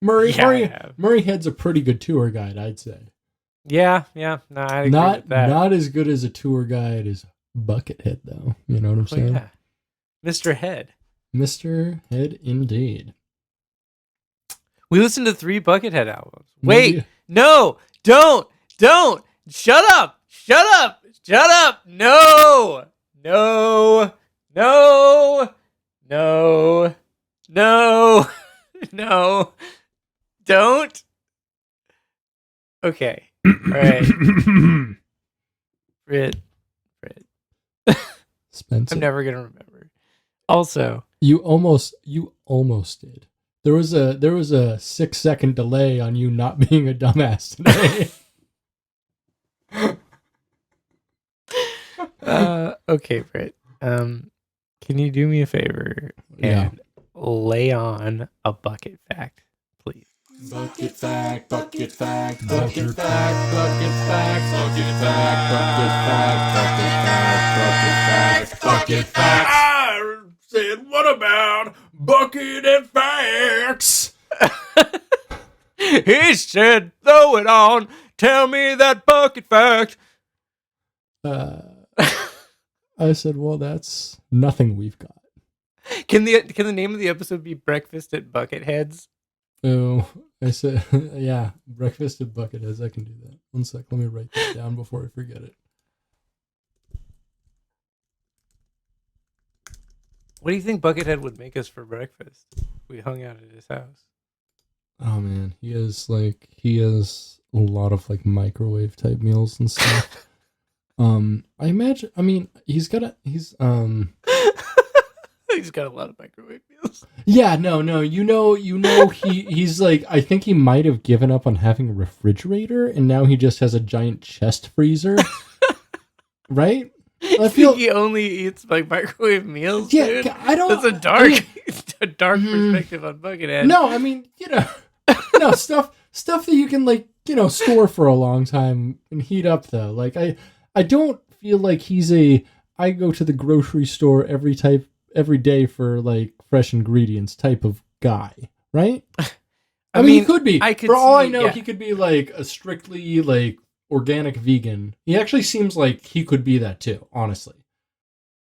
Speaker 2: Murray Head's a pretty good tour guide, I'd say.
Speaker 1: Yeah. No, I agree with that.
Speaker 2: Not as good as a tour guide as Buckethead, though. You know what I'm saying?
Speaker 1: Yeah. Mr. Head.
Speaker 2: Mr. Head, indeed.
Speaker 1: We listened to 3 Buckethead albums. Wait, no, don't, shut up, no, don't. Okay, all right. Brit.
Speaker 2: Spenser.
Speaker 1: I'm never gonna remember. Also,
Speaker 2: you almost did. There was a 6-second delay on you not being a dumbass today.
Speaker 1: Okay, Brit. Can you do me a favor and lay on a bucket fact, please?
Speaker 3: Bucket fact, bucket fact, bucket fact, bucket fact, bucket fact, bucket fact, bucket fact, bucket fact. I said, what about bucket and facts?
Speaker 1: He said, throw it on. Tell me that bucket fact.
Speaker 2: I said, well, that's nothing we've got.
Speaker 1: Can the name of the episode be Breakfast at Bucketheads?
Speaker 2: Oh, I said, yeah, breakfast at Bucketheads. I can do that. One sec, let me write that down before I forget it.
Speaker 1: What do you think Buckethead would make us for breakfast? We hung out at his house.
Speaker 2: Oh man, he has a lot of like microwave type meals and stuff. I imagine. I mean, he's got a
Speaker 1: lot of microwave meals.
Speaker 2: Yeah, no. You know, he's like. I think he might have given up on having a refrigerator, and now he just has a giant chest freezer. Right?
Speaker 1: I feel he only eats like microwave meals.
Speaker 2: Yeah,
Speaker 1: dude?
Speaker 2: I don't.
Speaker 1: That's a dark perspective on Buckethead.
Speaker 2: No, I mean, stuff that you can like, store for a long time and heat up though. Like I don't feel like he's I go to the grocery store every day for like fresh ingredients type of guy, right? I mean, he could be. For all I know, he could be like a strictly like organic vegan. He actually seems like he could be that too, honestly.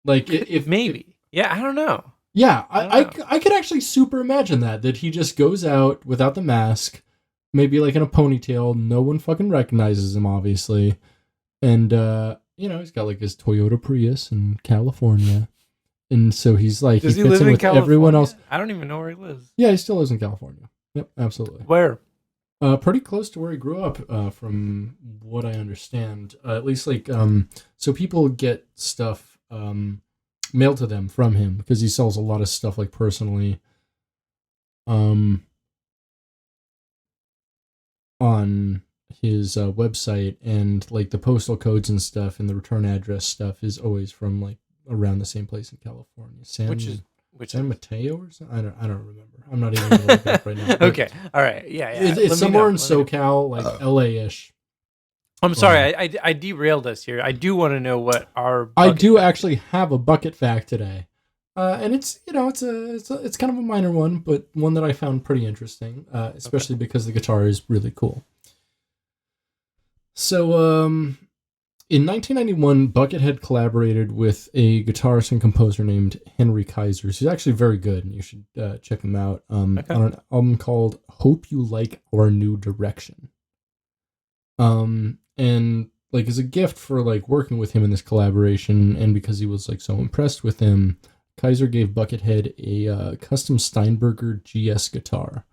Speaker 2: Like if
Speaker 1: maybe. Yeah, I don't know.
Speaker 2: Yeah, I could actually super imagine that he just goes out without the mask, maybe like in a ponytail, no one fucking recognizes him, obviously. And, he's got like his Toyota Prius in California. And so he's like,
Speaker 1: Does
Speaker 2: he
Speaker 1: he
Speaker 2: fits
Speaker 1: live
Speaker 2: in
Speaker 1: in
Speaker 2: with
Speaker 1: California?
Speaker 2: everyone else.
Speaker 1: I don't even know where he lives.
Speaker 2: Yeah, he still lives in California. Yep, absolutely.
Speaker 1: Where?
Speaker 2: Pretty close to where he grew up, from what I understand. At least like, so people get stuff, mailed to them from him because he sells a lot of stuff like personally on his website, and like the postal codes and stuff and the return address stuff is always from like around the same place in California. San Mateo or something? I don't remember. I'm not even gonna look it up right now.
Speaker 1: Okay. All right. Yeah.
Speaker 2: It's somewhere in SoCal, like LA-ish.
Speaker 1: I'm sorry, I derailed us here. I do want to know what our.
Speaker 2: I do actually have a bucket fact today, and it's it's kind of a minor one, but one that I found pretty interesting, especially because the guitar is really cool. So, in 1991, Buckethead collaborated with a guitarist and composer named Henry Kaiser. He's actually very good, and you should check him out on an album called "Hope You Like Our New Direction." And like as a gift for like working with him in this collaboration, and because he was like so impressed with him, Kaiser gave Buckethead a custom Steinberger GS guitar,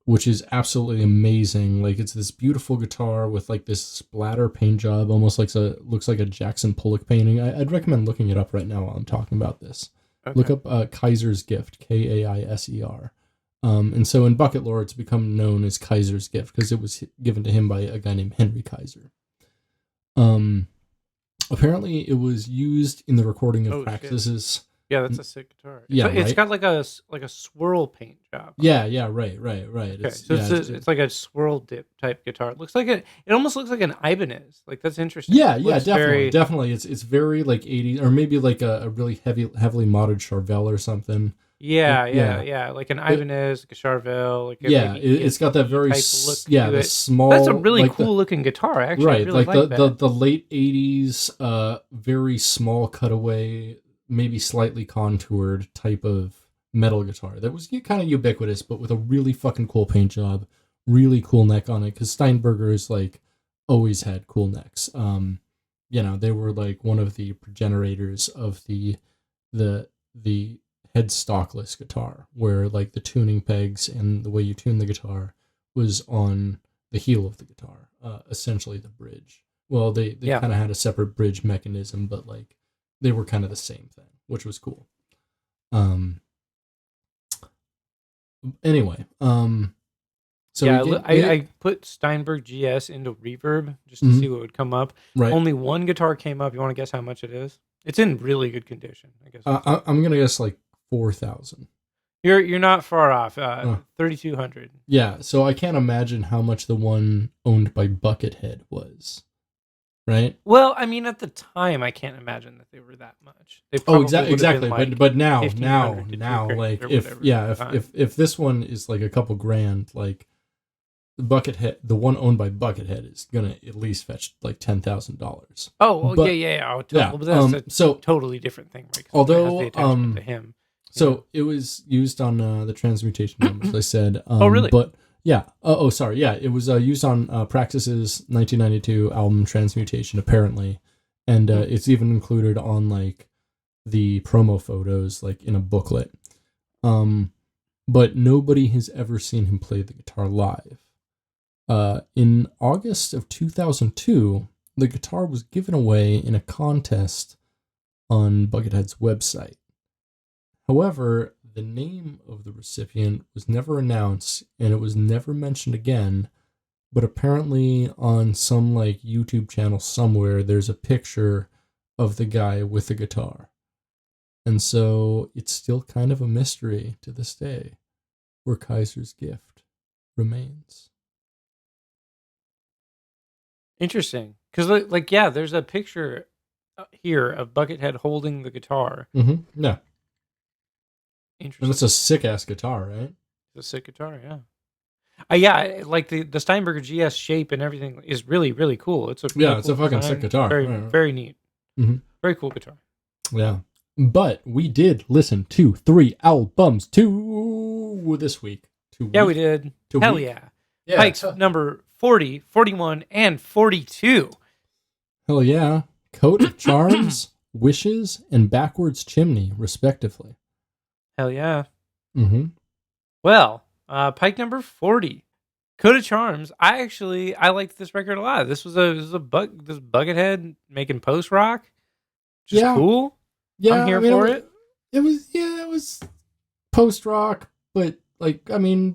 Speaker 2: which is absolutely amazing. Like it's this beautiful guitar with like this splatter paint job, almost like looks like a Jackson Pollock painting. I'd recommend looking it up right now while I'm talking about this. Okay. Look up Kaiser's Gift, Kaiser. And so in bucket lore, it's become known as Kaiser's Gift because it was given to him by a guy named Henry Kaiser. Apparently, it was used in the recording of practices.
Speaker 1: Shit. Yeah, that's a sick guitar.
Speaker 2: Yeah,
Speaker 1: it's got like a swirl paint job.
Speaker 2: Yeah, right.
Speaker 1: Okay, it's like a swirl dip type guitar. It looks like it almost looks like an Ibanez. Like that's interesting.
Speaker 2: Yeah, definitely. It's very like 80s, or maybe like a really heavily modded Charvel or something.
Speaker 1: Yeah. Like an Ibanez, like a Charvel, like a
Speaker 2: yeah,
Speaker 1: maybe
Speaker 2: it's got that very
Speaker 1: type look
Speaker 2: the
Speaker 1: to it.
Speaker 2: small.
Speaker 1: That's a really
Speaker 2: like
Speaker 1: cool looking guitar, actually.
Speaker 2: Right,
Speaker 1: I really like that.
Speaker 2: the late '80s, very small cutaway, maybe slightly contoured type of metal guitar that was kind of ubiquitous, but with a really fucking cool paint job, really cool neck on it. Because Steinbergers like always had cool necks. They were like one of the progenitors of the headstockless guitar, where like the tuning pegs and the way you tune the guitar was on the heel of the guitar, essentially the bridge. Well, they kind of had a separate bridge mechanism, but like they were kind of the same thing, which was cool. Anyway, so
Speaker 1: I put Steinberg GS into Reverb just to see what would come up.
Speaker 2: Right.
Speaker 1: Only one guitar came up. You want to guess how much it is? It's in really good condition, I guess.
Speaker 2: I'm gonna guess like 4,000.
Speaker 1: You're not far off. 3,200.
Speaker 2: Yeah, so I can't imagine how much the one owned by Buckethead was, right?
Speaker 1: Well, I mean, at the time, I can't imagine that they were that much. They
Speaker 2: exactly.
Speaker 1: Like
Speaker 2: but now, like
Speaker 1: if
Speaker 2: if this one is like a couple grand, like the Buckethead, the one owned by Buckethead, is gonna at least fetch like $10,000.
Speaker 1: Oh, well, yeah. But that's a totally different thing, right?
Speaker 2: Although,
Speaker 1: the attachment to him.
Speaker 2: So it was used on the transmutation numbers, I said.
Speaker 1: Oh, really?
Speaker 2: But yeah. Sorry. Yeah, it was used on Praxis's 1992 album Transmutation, apparently, and it's even included on like the promo photos, like in a booklet. But nobody has ever seen him play the guitar live. In August of 2002, the guitar was given away in a contest on Buckethead's website. However, the name of the recipient was never announced, and it was never mentioned again, but apparently on some like YouTube channel somewhere, there's a picture of the guy with the guitar. And so it's still kind of a mystery to this day where Kaiser's gift remains.
Speaker 1: Interesting. Because, there's a picture here of Buckethead holding the guitar.
Speaker 2: Mm-hmm. Yeah.
Speaker 1: Interesting.
Speaker 2: And it's a sick-ass guitar, right?
Speaker 1: It's a sick guitar, yeah. Like the Steinberger GS shape and everything is really, really cool. It's a
Speaker 2: it's a fucking sick guitar.
Speaker 1: Very,
Speaker 2: right.
Speaker 1: very neat.
Speaker 2: Mm-hmm.
Speaker 1: Very cool guitar.
Speaker 2: Yeah. But we did listen to 3 albums this week.
Speaker 1: We did. Hell yeah. Pikes number 40, 41, and 42.
Speaker 2: Hell yeah. Coat of Charms, Wishes, and Backwards Chimney, respectively.
Speaker 1: Hell yeah.
Speaker 2: Mm-hmm.
Speaker 1: Well, Pike number 40, Coat of Charms. I liked this record a lot. This was this Buckethead making post rock. Just cool.
Speaker 2: Yeah,
Speaker 1: I'm here for it.
Speaker 2: It was post rock, but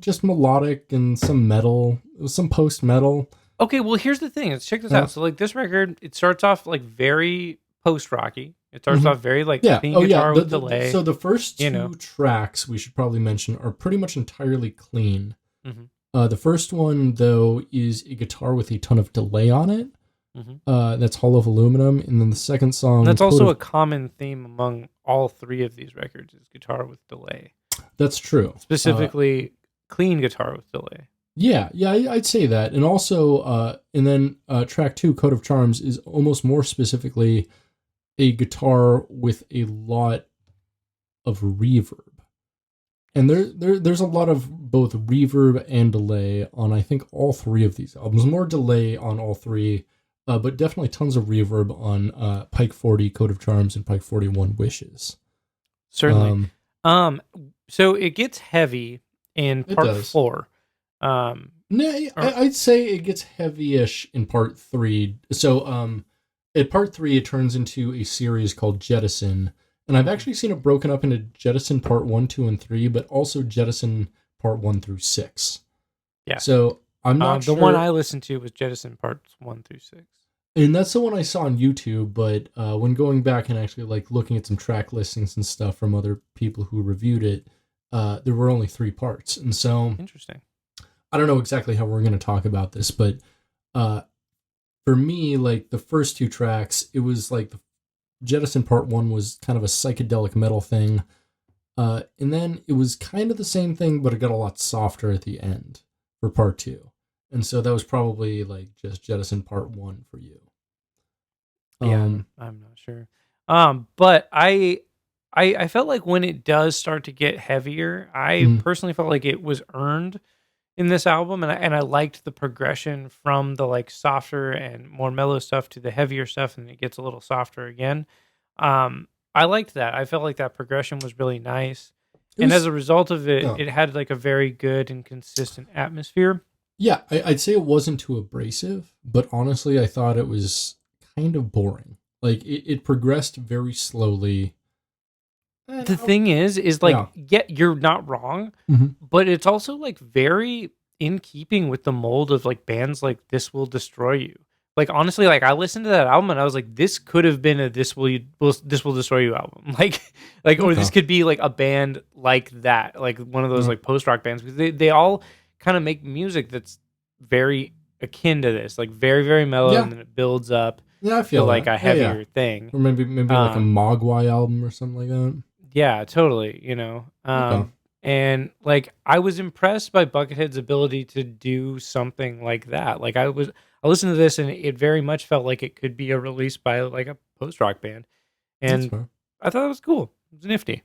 Speaker 2: just melodic and some metal. It was some post metal.
Speaker 1: Okay, well here's the thing. Let's check this out. So like this record, it starts off like very post rocky. It starts off very clean guitar with delay.
Speaker 2: So the first two tracks we should probably mention are pretty much entirely clean.
Speaker 1: Mm-hmm.
Speaker 2: The first one though is a guitar with a ton of delay on it.
Speaker 1: Mm-hmm.
Speaker 2: That's Hall of Aluminum, and then the second song.
Speaker 1: That's also a common theme among all 3 of these records: is guitar with delay.
Speaker 2: That's true.
Speaker 1: Specifically, clean guitar with delay.
Speaker 2: Yeah, I'd say that, and also, and then track 2, Coat of Charms, is almost more specifically a guitar with a lot of reverb. And there's a lot of both reverb and delay on, I think, all 3 of these albums. More delay on all 3, but definitely tons of reverb on Pike 40, Coat of Charms, and Pike 41, Wishes.
Speaker 1: Certainly. So it gets heavy in part 4.
Speaker 2: I'd say it gets heavy-ish in part 3. So, at part 3, it turns into a series called Jettison, and I've actually seen it broken up into Jettison part 1, 2, and 3, but also Jettison part 1 through 6.
Speaker 1: Yeah.
Speaker 2: So I'm not sure.
Speaker 1: The one I listened to was Jettison parts 1 through 6.
Speaker 2: And that's the one I saw on YouTube, but when going back and actually looking at some track listings and stuff from other people who reviewed it, there were only 3 parts. And so
Speaker 1: interesting.
Speaker 2: I don't know exactly how we're going to talk about this, but for me, the first 2 tracks, it was the Jettison Part 1 was kind of a psychedelic metal thing. And then it was kind of the same thing, but it got a lot softer at the end for part 2. And so that was probably like just Jettison part 1 for you.
Speaker 1: I'm not sure. But I felt like when it does start to get heavier, I personally felt like it was earned in this album, and I liked the progression from the like softer and more mellow stuff to the heavier stuff, and it gets a little softer again. I liked that. I felt like that progression was really nice, and as a result of it, it had like a very good and consistent atmosphere.
Speaker 2: Yeah, I'd say it wasn't too abrasive, but honestly, I thought it was kind of boring. Like it progressed very slowly.
Speaker 1: The thing is like, you're not wrong, but it's also like very in keeping with the mold of like bands like This Will Destroy You. Like honestly, like I listened to that album and I was like, this could have been a This Will Destroy You album. Like or this could be like a band like that, like one of those like post rock bands, because they all kind of make music that's very akin to this, like very, very mellow, and then it builds up
Speaker 2: I feel
Speaker 1: to like a heavier thing.
Speaker 2: Or maybe like a Mogwai album or something like that.
Speaker 1: Yeah, totally, you know. And like I was impressed by Buckethead's ability to do something like that. Like I listened to this and it very much felt like it could be a release by like a post rock band. And I thought it was cool. It was nifty.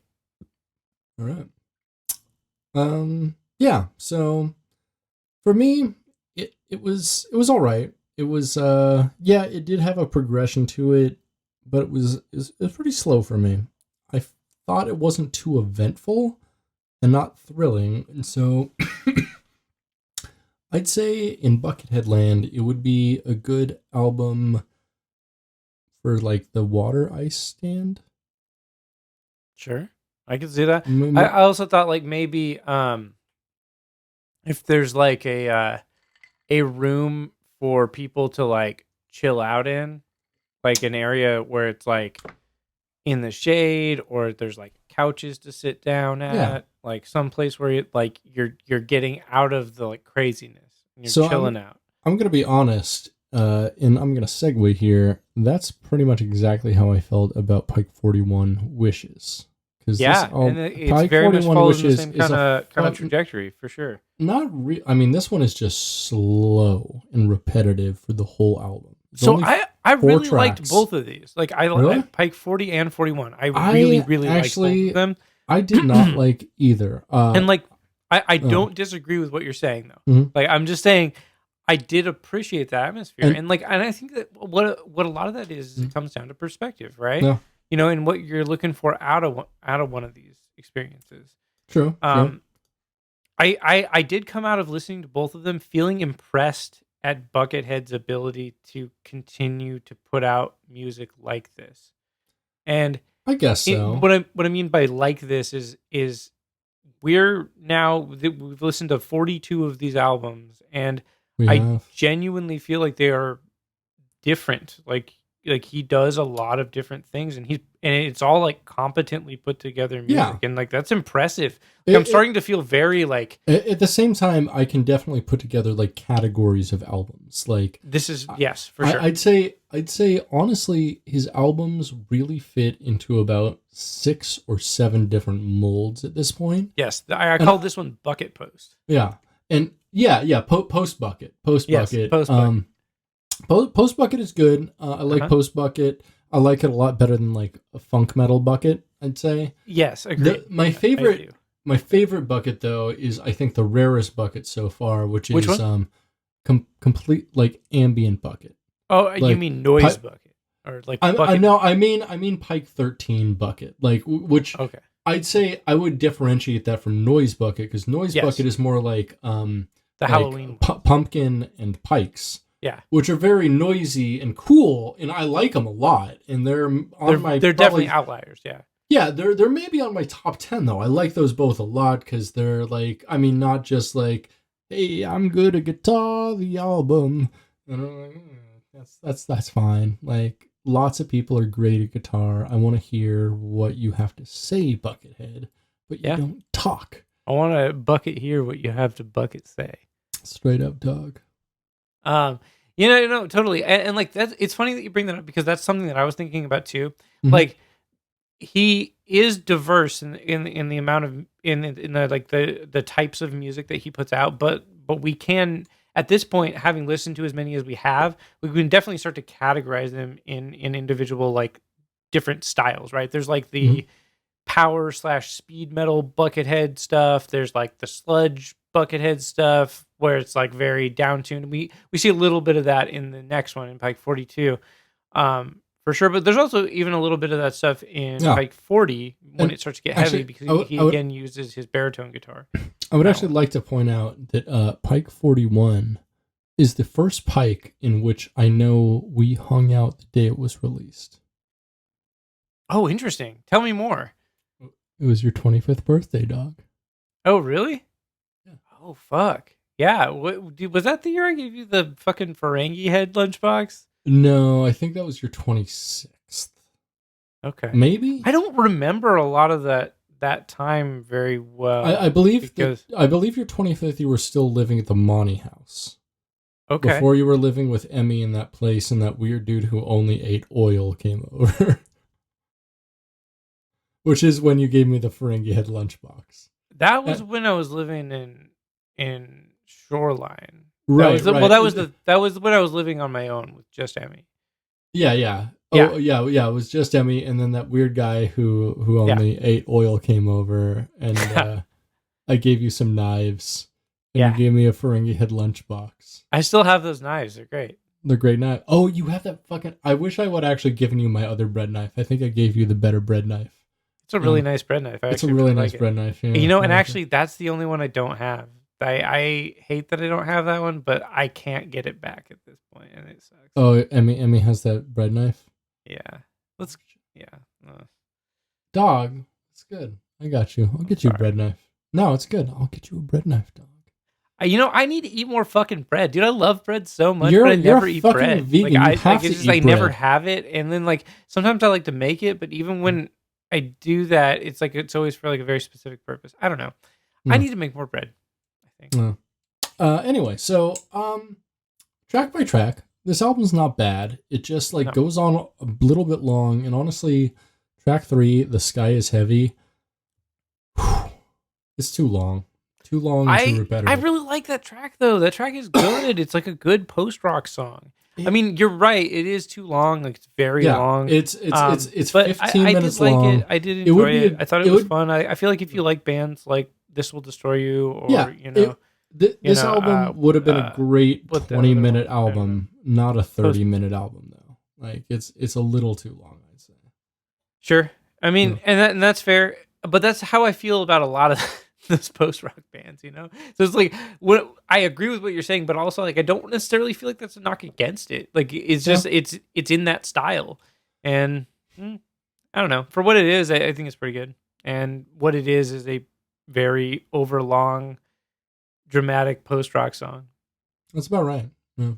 Speaker 2: All right. Yeah, so for me, it was all right. It was it did have a progression to it, but it was pretty slow for me. I thought it wasn't too eventful and not thrilling, and so I'd say in Buckethead land it would be a good album for like the water ice stand.
Speaker 1: Sure, I could see that. I also thought like maybe if there's like a room for people to like chill out in, like an area where it's like in the shade, or there's like couches to sit down at, like some place where you're getting out of the like craziness and you're chilling out.
Speaker 2: I'm gonna be honest, and I'm gonna segue here. That's pretty much exactly how I felt about Pike 41 Wishes.
Speaker 1: And it's very much follows the same kind of trajectory for sure.
Speaker 2: I mean, this one is just slow and repetitive for the whole album.
Speaker 1: So I really liked both of these. Like I like Pike 40 and 41. I really liked both of them.
Speaker 2: I did not like either.
Speaker 1: And like I don't disagree with what you're saying though. Like I'm just saying I did appreciate the atmosphere, and I think that what a lot of that is it comes down to perspective, right?
Speaker 2: Yeah.
Speaker 1: You know, and what you're looking for out of one of these experiences.
Speaker 2: True.
Speaker 1: I did come out of listening to both of them feeling impressed at Buckethead's ability to continue to put out music like this. And
Speaker 2: I guess so.
Speaker 1: What I mean by like this is we've listened to 42 of these albums, and I genuinely feel like they are different. Like he does a lot of different things, and it's all like competently put together music, and like that's impressive. I'm starting to feel very like
Speaker 2: at the same time I can definitely put together like categories of albums. Like
Speaker 1: this is for sure.
Speaker 2: I'd say honestly his albums really fit into about 6 or 7 different molds at this point.
Speaker 1: Yes, I call this one Bucket Post.
Speaker 2: Yeah. And post bucket. Post bucket. Post bucket is good. I like post bucket. I like it a lot better than like a funk metal bucket, I'd say.
Speaker 1: Yes, agreed.
Speaker 2: My favorite bucket though is I think the rarest bucket so far, which is complete like ambient bucket.
Speaker 1: Oh, like, you mean noise bucket or like bucket?
Speaker 2: No, I mean Pike 13 bucket, like which I'd say I would differentiate that from noise bucket, because noise bucket is more like
Speaker 1: the
Speaker 2: like
Speaker 1: Halloween
Speaker 2: pumpkin and Pikes.
Speaker 1: Yeah,
Speaker 2: which are very noisy and cool, and I like them a lot. And they're
Speaker 1: definitely outliers.
Speaker 2: Yeah, they're maybe on my top 10 though. I like those both a lot because they're like, I mean, not just like, hey, I'm good at guitar, the album. And I'm like, that's fine. Like lots of people are great at guitar. I want to hear what you have to say, Buckethead, but you don't talk.
Speaker 1: I want to Bucket hear what you have to Bucket say.
Speaker 2: Straight up, dog.
Speaker 1: Totally. And like that's, it's funny that you bring that up, because that's something that I was thinking about too.
Speaker 2: Mm-hmm.
Speaker 1: Like he is diverse in the amount of in the like the types of music that he puts out, but we can, at this point, having listened to as many as we have, we can definitely start to categorize them in individual like different styles, right? There's like the power / speed metal Buckethead stuff. There's like the sludge Buckethead stuff where it's like very down tuned. We see a little bit of that in the next one in Pike 42. For sure, but there's also even a little bit of that stuff in Pike 40 when it starts to get heavy, because he again uses his baritone guitar.
Speaker 2: I would actually like to point out that Pike 41 is the first Pike in which I know we hung out the day it was released.
Speaker 1: Oh, interesting. Tell me more.
Speaker 2: It was your 25th birthday, dog.
Speaker 1: Oh, really?
Speaker 2: Yeah.
Speaker 1: Oh, fuck. Yeah. Was that the year I gave you the fucking Ferengi head lunchbox?
Speaker 2: No, I think that was your 26th.
Speaker 1: Okay.
Speaker 2: Maybe?
Speaker 1: I don't remember a lot of that time very well.
Speaker 2: I believe your 25th you were still living at the Monty house.
Speaker 1: Okay.
Speaker 2: Before you were living with Emmy in that place, and that weird dude who only ate oil came over. Which is when you gave me the Ferengi head lunchbox.
Speaker 1: That was when I was living in Shoreline.
Speaker 2: Right.
Speaker 1: Well, that was when I was living on my own with just Emmy.
Speaker 2: Yeah. Oh, yeah. It was just Emmy, and then that weird guy who only ate oil came over, and I gave you some knives, and you gave me a Ferengi head lunchbox.
Speaker 1: I still have those knives. They're great.
Speaker 2: They're great knives. Oh, you have that fucking... I wish I would have actually given you my other bread knife. I think I gave you the better bread knife.
Speaker 1: It's a really nice bread knife.
Speaker 2: It's a really nice bread knife. Yeah,
Speaker 1: and actually, that's the only one I don't have. I hate that I don't have that one, but I can't get it back at this point, and it sucks.
Speaker 2: Oh, Emmy has that bread knife?
Speaker 1: Yeah.
Speaker 2: Dog, it's good. I got you. I'll get you a bread knife. No, it's good. I'll get you a bread knife, dog.
Speaker 1: I need to eat more fucking bread, dude. I love bread so much,
Speaker 2: but
Speaker 1: I never eat bread.
Speaker 2: Vegan.
Speaker 1: I never have it, and then like sometimes I like to make it, but even when I do that, it's like it's always for like a very specific purpose. I don't know. I need to make more bread, I think.
Speaker 2: Anyway, so track by track, this album's not bad. It just goes on a little bit long, and honestly, track 3, The Sky is Heavy, it's too long. Too long and too repetitive.
Speaker 1: I really like that track though. That track is good. It's like a good post-rock song. I mean, you're right. It is too long. Like it's very long.
Speaker 2: It's 15 minutes
Speaker 1: long.
Speaker 2: Like it.
Speaker 1: I did enjoy it. I thought it was fun. I feel like if you like bands like This Will Destroy You, or
Speaker 2: this album would have been a great 20-minute album, not a 30-minute album though. Like it's a little too long, I'd say.
Speaker 1: Sure. I mean, and that's fair. But that's how I feel about a lot of those post-rock bands, So it's like, I agree with what you're saying, but also like I don't necessarily feel like that's a knock against it. Like it's just it's in that style, and I don't know, for what it is, I think it's pretty good. And what it is a very overlong, dramatic post-rock song.
Speaker 2: That's about right. Yeah.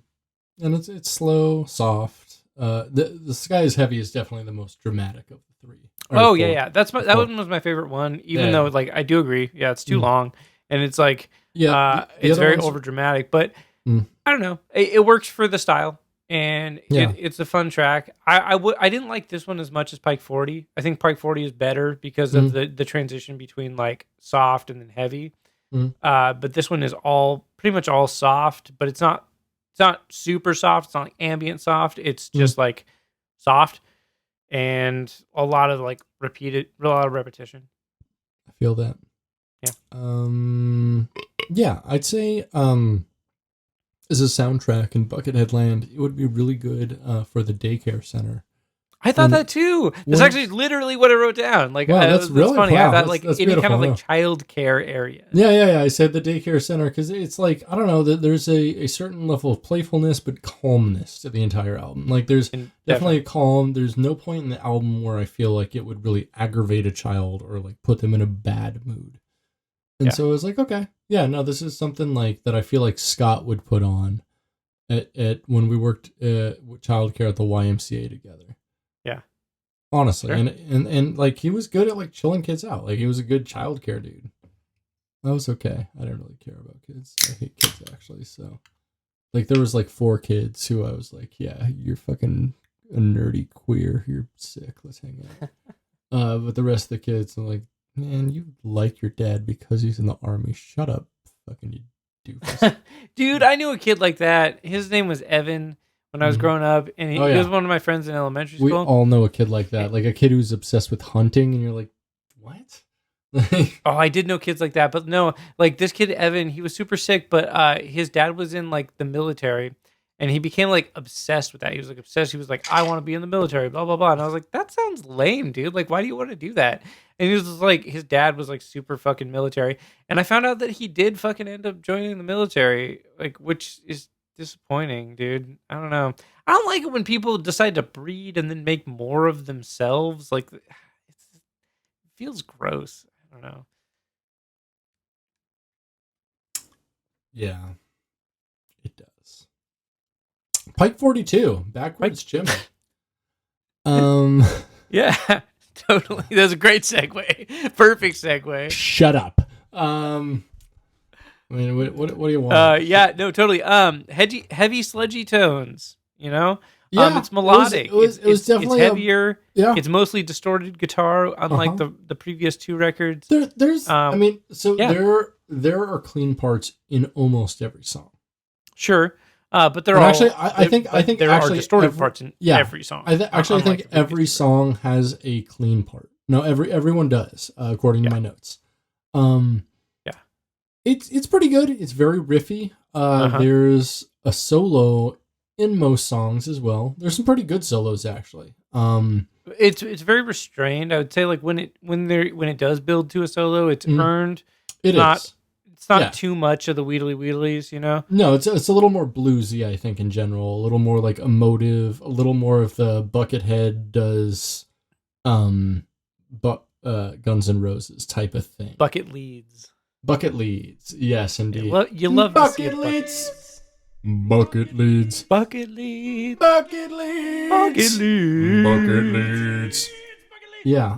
Speaker 2: And it's slow, soft. The Sky is Heavy is definitely the most dramatic of the three.
Speaker 1: Oh, yeah. That one was my favorite one, even though like I do agree. Yeah, it's too long, and it's like it's very over dramatic. But I don't know. It works for the style, and it's a fun track. I didn't like this one as much as Pike 40. I think Pike 40 is better because of the transition between like soft and then heavy. But this one is pretty much all soft, but it's not super soft. It's not like ambient soft. It's just like soft. And a lot of repetition.
Speaker 2: I feel that.
Speaker 1: Yeah.
Speaker 2: I'd say as a soundtrack in Buckethead Land, it would be really good for the daycare center.
Speaker 1: I thought that too. That's actually literally what I wrote down. Like,
Speaker 2: that's really funny.
Speaker 1: Wow, I thought like any kind of like child care area.
Speaker 2: Yeah. I said the daycare center because it's like, I don't know, there's a certain level of playfulness but calmness to the entire album. Like there's definitely a calm. There's no point in the album where I feel like it would really aggravate a child or like put them in a bad mood. And so I was like, okay, this is something like that I feel like Scott would put on at when we worked with childcare at the YMCA together. Honestly, sure. and like he was good at like chilling kids out. Like he was a good childcare dude. That was okay. I didn't really care about kids. I hate kids actually. So, like there was like 4 kids who I was like, yeah, you're fucking a nerdy queer. You're sick. Let's hang out. But the rest of the kids are like, man, you like your dad because he's in the army. Shut up, fucking you doofus.
Speaker 1: Dude, I knew a kid like that. His name was Evan when I was growing up, and he was one of my friends in elementary school.
Speaker 2: We all know a kid like that, like a kid who's obsessed with hunting, and you're like, what?
Speaker 1: Oh, I did know kids like that, but no, like this kid Evan, he was super sick, but his dad was in like the military, and he became like obsessed with that. He was like obsessed. He was like, I want to be in the military, blah blah blah. And I was like, that sounds lame, dude. Like, why do you want to do that? And he was just like, his dad was like super fucking military, and I found out that he did fucking end up joining the military, like, which is disappointing, dude. I don't know. I don't like it when people decide to breed and then make more of themselves. Like, it feels gross. I don't know.
Speaker 2: Yeah, it does. Pike 42, Backwards Chimney.
Speaker 1: Yeah, totally. That's a great segue. Perfect segue.
Speaker 2: Shut up. I mean, what do you want?
Speaker 1: Yeah, no, totally. Heavy sludgy tones, you know?
Speaker 2: Yeah,
Speaker 1: it's melodic.
Speaker 2: It was definitely
Speaker 1: it's heavier.
Speaker 2: Yeah.
Speaker 1: It's mostly distorted guitar, unlike the previous two records.
Speaker 2: There's I mean, so
Speaker 1: yeah.
Speaker 2: there are clean parts in almost every song.
Speaker 1: Sure. But they're
Speaker 2: and
Speaker 1: all
Speaker 2: actually I think
Speaker 1: there
Speaker 2: actually
Speaker 1: are distorted parts in every song.
Speaker 2: I think every song has a clean part. No, everyone does, according to my notes.
Speaker 1: Yeah.
Speaker 2: It's pretty good. It's very riffy. There's a solo in most songs as well. There's some pretty good solos actually.
Speaker 1: It's very restrained. I would say like when it does build to a solo, it's earned. It's not too much of the wheedly wheedlies, you know?
Speaker 2: No, it's a little more bluesy, I think, in general. A little more like emotive, a little more of the Buckethead does Guns N' Roses type of thing.
Speaker 1: Bucket leads.
Speaker 2: Bucket leads. Yes, indeed.
Speaker 1: You love
Speaker 2: bucket leads. Bucket leads.
Speaker 1: Bucket leads.
Speaker 2: Bucket leads.
Speaker 1: Bucket leads.
Speaker 3: Bucket leads.
Speaker 2: Yeah.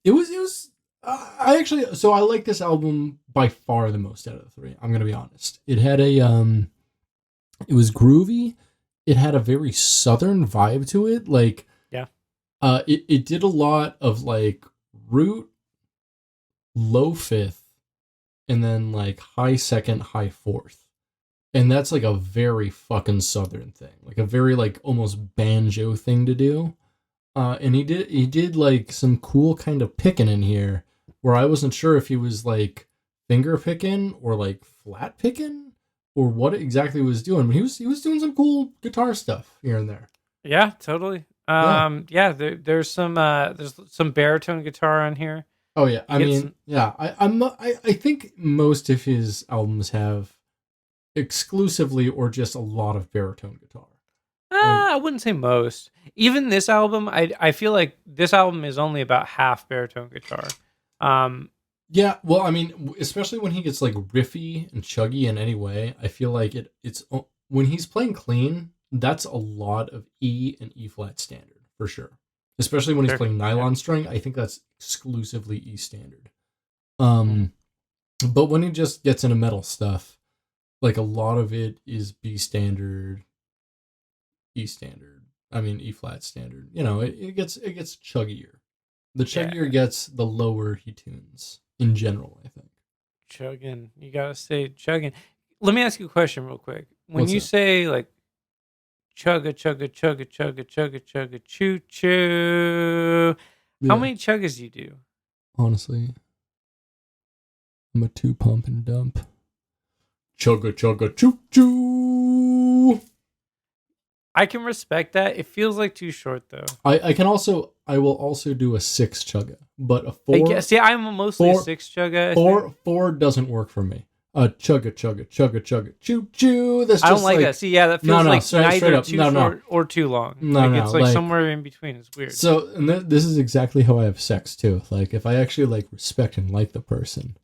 Speaker 2: It was I actually, so I like this album by far the most out of the three. I'm gonna be honest. It had it was groovy. It had a very southern vibe to it. Like, it did a lot of like root, low fifth, and then like high second, high fourth, and that's like a very fucking southern thing, like a very like almost banjo thing to do. And he did like some cool kind of picking in here, where I wasn't sure if he was like finger picking or like flat picking or what exactly he was doing, but he was doing some cool guitar stuff here and there.
Speaker 1: Yeah, totally. There's some baritone guitar on here.
Speaker 2: Oh yeah, I think most of his albums have exclusively or just a lot of baritone guitar.
Speaker 1: I wouldn't say most. Even this album, I feel like this album is only about half baritone guitar.
Speaker 2: Yeah, well, I mean, especially when he gets like riffy and chuggy in any way, I feel like it's when he's playing clean, that's a lot of E and E flat standard for sure. Especially when he's playing nylon string, I think that's exclusively E standard. But when he just gets into metal stuff, like a lot of it is B standard, E standard. I mean E flat standard. You know, it gets chuggier. The chuggier gets, the lower he tunes in general, I think.
Speaker 1: Chugging. You gotta say chugging. Let me ask you a question real quick. When
Speaker 2: What's
Speaker 1: you
Speaker 2: that?
Speaker 1: say like chugga chugga chugga chugga chugga chugga choo choo, how many chuggas do you do?
Speaker 2: Honestly, I'm a 2 pump and dump. Chugga chugga choo choo.
Speaker 1: I can respect that. It feels like too short though.
Speaker 2: I will also do a 6 chugga, but a 4.
Speaker 1: See, I'm mostly a 6 chugga.
Speaker 2: Four doesn't work for me. Chugga chugga chugga chugga choo choo. That's just
Speaker 1: I don't like that. See, yeah, that feels like neither too short or too long. It's like somewhere in between. It's weird.
Speaker 2: So, and this is exactly how I have sex too. Like, if I actually like respect and like the person,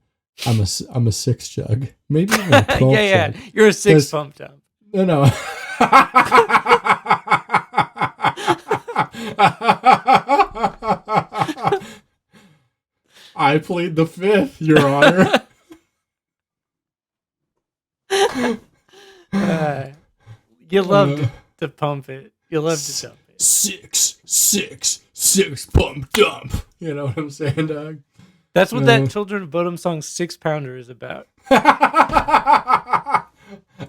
Speaker 2: I'm a 6 chug, maybe even a 12
Speaker 1: yeah.
Speaker 2: chug.
Speaker 1: You're a 6 pump dump.
Speaker 2: No. I plead the 5th, Your Honor.
Speaker 1: You love to pump it. You love to dump it.
Speaker 2: six, pump dump. You know what I'm saying, dog?
Speaker 1: That's what that Children of Bodom song 6 Pounder is about.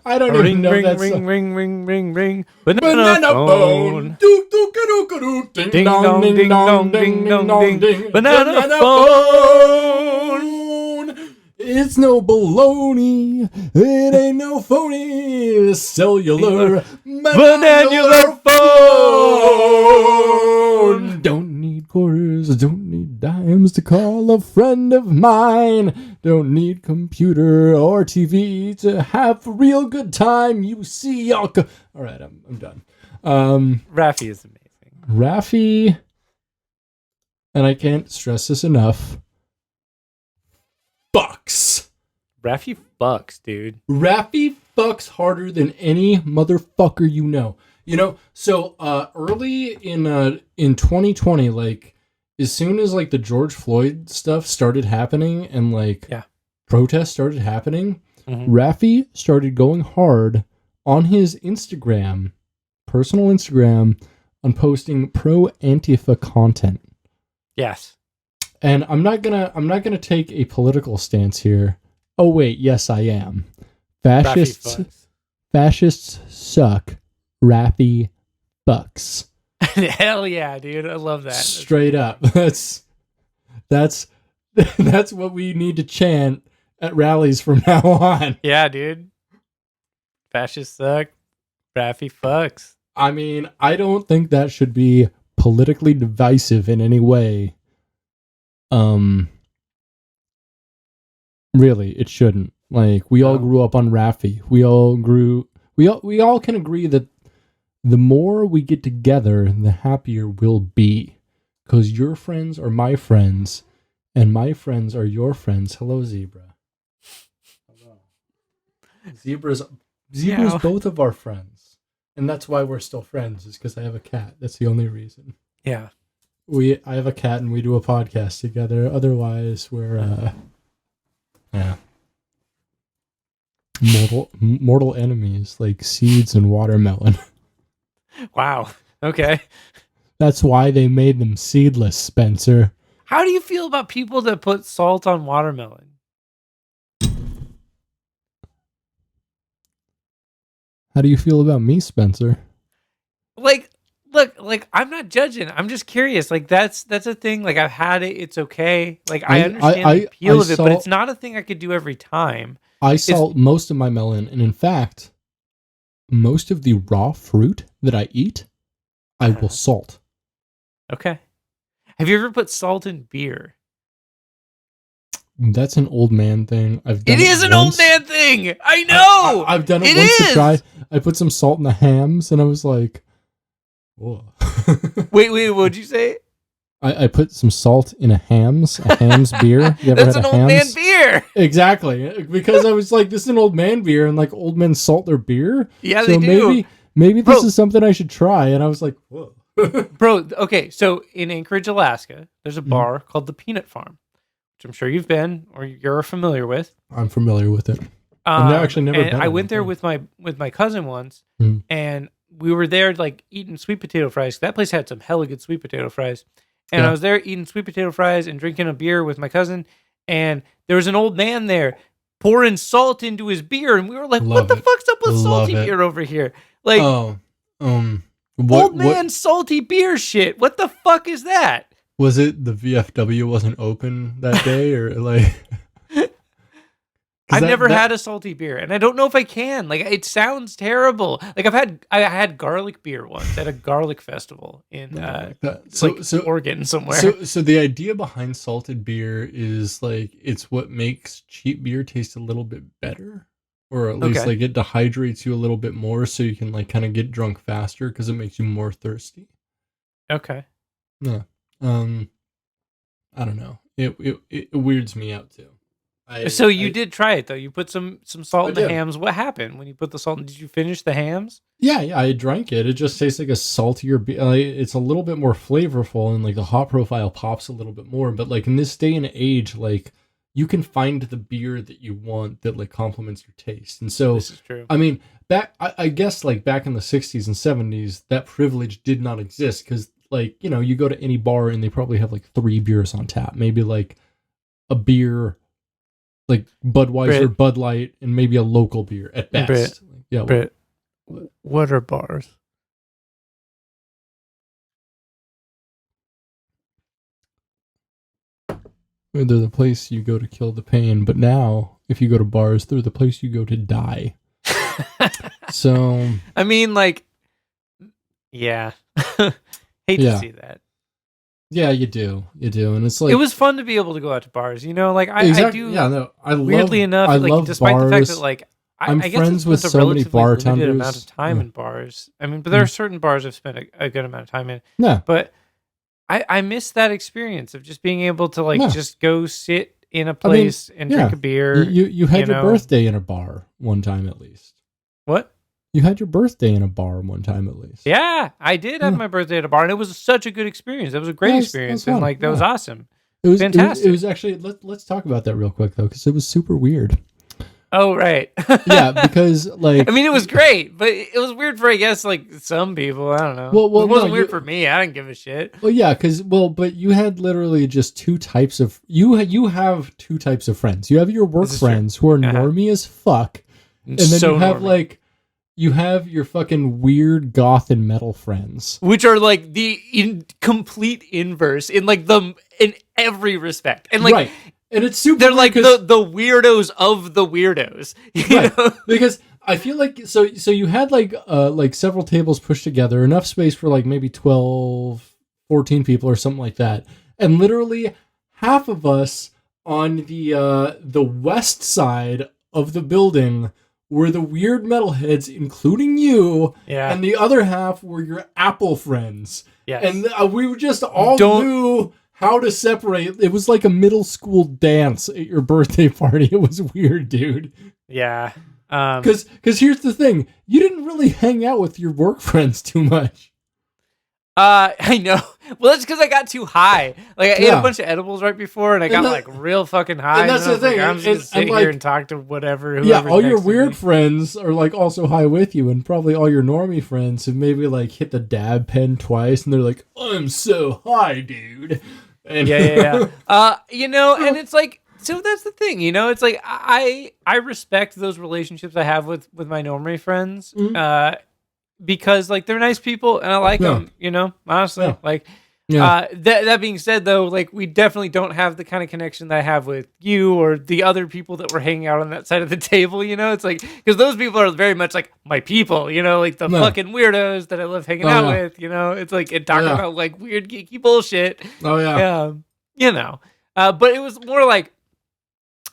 Speaker 2: I don't even know that song.
Speaker 1: Ring. Banana phone.
Speaker 2: Ding dong, ding dong, ding dong, ding.
Speaker 1: Banana phone.
Speaker 2: It's no baloney. It ain't no phony. Cellular banana phone. Don't need quarters. Don't need dimes to call a friend of mine. Don't need computer or TV to have a real good time. You see, all right, I'm done.
Speaker 1: Raffi is amazing.
Speaker 2: Raffi, and I can't stress this enough, fucks.
Speaker 1: Raffi fucks, dude.
Speaker 2: Raffi fucks harder than any motherfucker you know. You know, so early in 2020, like, as soon as like the George Floyd stuff started happening and like protests started happening, Raffi started going hard on his Instagram, personal Instagram, on posting pro Antifa content.
Speaker 1: Yes.
Speaker 2: And I'm not gonna take a political stance here. Oh wait, yes I am. Fascists suck. Raffi fucks.
Speaker 1: Hell yeah, dude. I love that.
Speaker 2: Straight up. That's what we need to chant at rallies from now on.
Speaker 1: Yeah, dude. Fascists suck. Raffi fucks.
Speaker 2: I mean, I don't think that should be politically divisive in any way. Really, it shouldn't. Like, we all grew up on Raffi. We all can agree that the more we get together, the happier we'll be. Because your friends are my friends, and my friends are your friends. Hello, Zebra. Hello. Zebra's both of our friends. And that's why we're still friends, is because I have a cat. That's the only reason.
Speaker 1: Yeah.
Speaker 2: I have a cat and we do a podcast together. Otherwise, we're mortal enemies like seeds and watermelon.
Speaker 1: Wow. Okay.
Speaker 2: That's why they made them seedless, Spenser.
Speaker 1: How do you feel about people that put salt on watermelon?
Speaker 2: How do you feel about me, Spenser?
Speaker 1: Like, look, like, I'm not judging. I'm just curious. Like, that's a thing. Like, I've had it. It's okay. Like, I understand the appeal of it, but it's not a thing I could do every time.
Speaker 2: I salt most of my melon, and in fact, most of the raw fruit that I eat, I will salt.
Speaker 1: Okay. Have you ever put salt in beer?
Speaker 2: That's an old man thing. It
Speaker 1: is an old man thing. I know.
Speaker 2: I've done it once to try. I put some salt in the hams, and I was like, whoa.
Speaker 1: Wait, what'd you say?
Speaker 2: I put some salt in a hams beer. You ever
Speaker 1: That's
Speaker 2: had
Speaker 1: an old man beer.
Speaker 2: Exactly. Because I was like, this is an old man beer, and like old men salt their beer.
Speaker 1: Yeah,
Speaker 2: so
Speaker 1: they do.
Speaker 2: Maybe this is something I should try. And I was like, whoa.
Speaker 1: Bro, okay, so in Anchorage, Alaska, there's a bar called the Peanut Farm, which I'm sure you've been or you're familiar with.
Speaker 2: I'm familiar with it. I've actually never been.
Speaker 1: I went there with my cousin once, and we were there like eating sweet potato fries. That place had some hella good sweet potato fries. And I was there eating sweet potato fries and drinking a beer with my cousin, and there was an old man there pouring salt into his beer, and we were like, what the fuck's up with salty beer over here? Like, old man salty beer shit. What the fuck is that?
Speaker 2: Was it the VFW wasn't open that day, or like?
Speaker 1: I've never had a salty beer, and I don't know if I can. Like, it sounds terrible. Like, I had garlic beer once at a garlic festival in Oregon somewhere.
Speaker 2: So the idea behind salted beer is like it's what makes cheap beer taste a little bit better, or at least like it dehydrates you a little bit more, so you can like kind of get drunk faster because it makes you more thirsty.
Speaker 1: Okay.
Speaker 2: Yeah. I don't know. It weirds me out too.
Speaker 1: So you did try it though. You put some salt in the hams. What happened when you put the salt in? Did you finish the hams? Yeah,
Speaker 2: I drank it. It just tastes like a saltier beer. It's a little bit more flavorful, and like the hop profile pops a little bit more. But like in this day and age, like you can find the beer that you want that like complements your taste. And so
Speaker 1: This is true.
Speaker 2: I mean, I guess like back in the 60s and 70s, that privilege did not exist because like, you know, you go to any bar and they probably have like 3 beers on tap, maybe like a beer, like Budweiser,
Speaker 1: Brit.
Speaker 2: Bud Light, and maybe a local beer at best.
Speaker 1: Brit.
Speaker 2: Yeah.
Speaker 1: Brit, what are bars?
Speaker 2: They're the place you go to kill the pain, but now if you go to bars, they're the place you go to die. So
Speaker 1: I mean, like, yeah. Hate to
Speaker 2: Yeah.
Speaker 1: see that.
Speaker 2: yeah, you do, and it's like
Speaker 1: It was fun to be able to go out to bars, you know. Like I
Speaker 2: exactly.
Speaker 1: do.
Speaker 2: Yeah, no, I
Speaker 1: Weirdly
Speaker 2: love,
Speaker 1: enough,
Speaker 2: I
Speaker 1: like
Speaker 2: love
Speaker 1: despite
Speaker 2: bars.
Speaker 1: the fact that like
Speaker 2: I'm
Speaker 1: I guess
Speaker 2: friends
Speaker 1: I've
Speaker 2: with
Speaker 1: spent
Speaker 2: so
Speaker 1: a
Speaker 2: many
Speaker 1: relatively limited amount
Speaker 2: bartenders.
Speaker 1: of time
Speaker 2: Yeah.
Speaker 1: in bars. I mean, but there are certain bars I've spent a good amount of time in.
Speaker 2: Yeah,
Speaker 1: But I miss that experience of just being able to like
Speaker 2: Yeah.
Speaker 1: just go sit in a place and drink
Speaker 2: yeah.
Speaker 1: a beer.
Speaker 2: you had
Speaker 1: you
Speaker 2: your
Speaker 1: know.
Speaker 2: birthday in a bar one time at least.
Speaker 1: What?
Speaker 2: You had your birthday in a bar one time at least.
Speaker 1: Yeah, I did have
Speaker 2: Yeah.
Speaker 1: my birthday at a bar, and it was such a good experience. That was a great
Speaker 2: Yeah, it was
Speaker 1: experience,
Speaker 2: fun.
Speaker 1: and like that was
Speaker 2: Yeah.
Speaker 1: awesome.
Speaker 2: It was
Speaker 1: Fantastic.
Speaker 2: It was actually let's talk about that real quick though, because it was super weird.
Speaker 1: Oh right.
Speaker 2: Yeah, because like
Speaker 1: I mean, it was great, but it was weird for I guess like some people. I don't know.
Speaker 2: Well,
Speaker 1: it wasn't
Speaker 2: no,
Speaker 1: weird
Speaker 2: you-
Speaker 1: for me. I didn't give a shit.
Speaker 2: Well, yeah, but you had literally just 2 types of you have 2 types of friends. You have your work
Speaker 1: This is true.
Speaker 2: friends who are
Speaker 1: Uh-huh.
Speaker 2: normie as fuck, and then
Speaker 1: So
Speaker 2: you have
Speaker 1: normal.
Speaker 2: like you have your fucking weird goth and metal friends.
Speaker 1: Which are like the complete inverse in like in every respect, and like
Speaker 2: right, and it's super.
Speaker 1: they're
Speaker 2: weird
Speaker 1: like
Speaker 2: 'cause-
Speaker 1: the weirdos of the weirdos. You
Speaker 2: right,
Speaker 1: know?
Speaker 2: because I feel like so you had like several tables pushed together, enough space for like maybe 12, 14 people or something like that, and literally half of us on the west side of the building were the weird metalheads, including you,
Speaker 1: Yeah.
Speaker 2: and the other half were your Apple friends.
Speaker 1: Yes.
Speaker 2: And we just all
Speaker 1: Don't-
Speaker 2: knew how to separate. It was like a middle school dance at your birthday party. It was weird, dude.
Speaker 1: Yeah.
Speaker 2: Because here's the thing. You didn't really hang out with your work friends too much.
Speaker 1: I know. Well, that's because I got too high. Like I ate
Speaker 2: Yeah.
Speaker 1: a bunch of edibles right before, and I got
Speaker 2: that-
Speaker 1: like real fucking high.
Speaker 2: and that's
Speaker 1: I was
Speaker 2: the
Speaker 1: like,
Speaker 2: thing,
Speaker 1: I'm just gonna
Speaker 2: and
Speaker 1: sit
Speaker 2: like-
Speaker 1: here and talk to whatever.
Speaker 2: Yeah,
Speaker 1: whoever's
Speaker 2: all your
Speaker 1: next to
Speaker 2: weird
Speaker 1: me.
Speaker 2: friends are like also high with you, and probably all your normie friends have maybe like hit the dab pen twice, and they're like, "I'm so high, dude." And
Speaker 1: Yeah. You know, and it's like, so that's the thing. You know, it's like I respect those relationships I have with my normie friends.
Speaker 2: Mhm.
Speaker 1: Because like they're nice people and I like
Speaker 2: Yeah.
Speaker 1: them. You know, honestly,
Speaker 2: Yeah.
Speaker 1: like.
Speaker 2: yeah,
Speaker 1: That being said, though, like we definitely don't have the kind of connection that I have with you or the other people that were hanging out on that side of the table. You know, it's like because those people are very much like my people. You know, like the
Speaker 2: No.
Speaker 1: fucking weirdos that I love hanging
Speaker 2: Oh,
Speaker 1: out
Speaker 2: yeah.
Speaker 1: with. You know, it's like and talking
Speaker 2: Yeah.
Speaker 1: about like weird geeky bullshit.
Speaker 2: oh yeah,
Speaker 1: Yeah, you know. But it was more like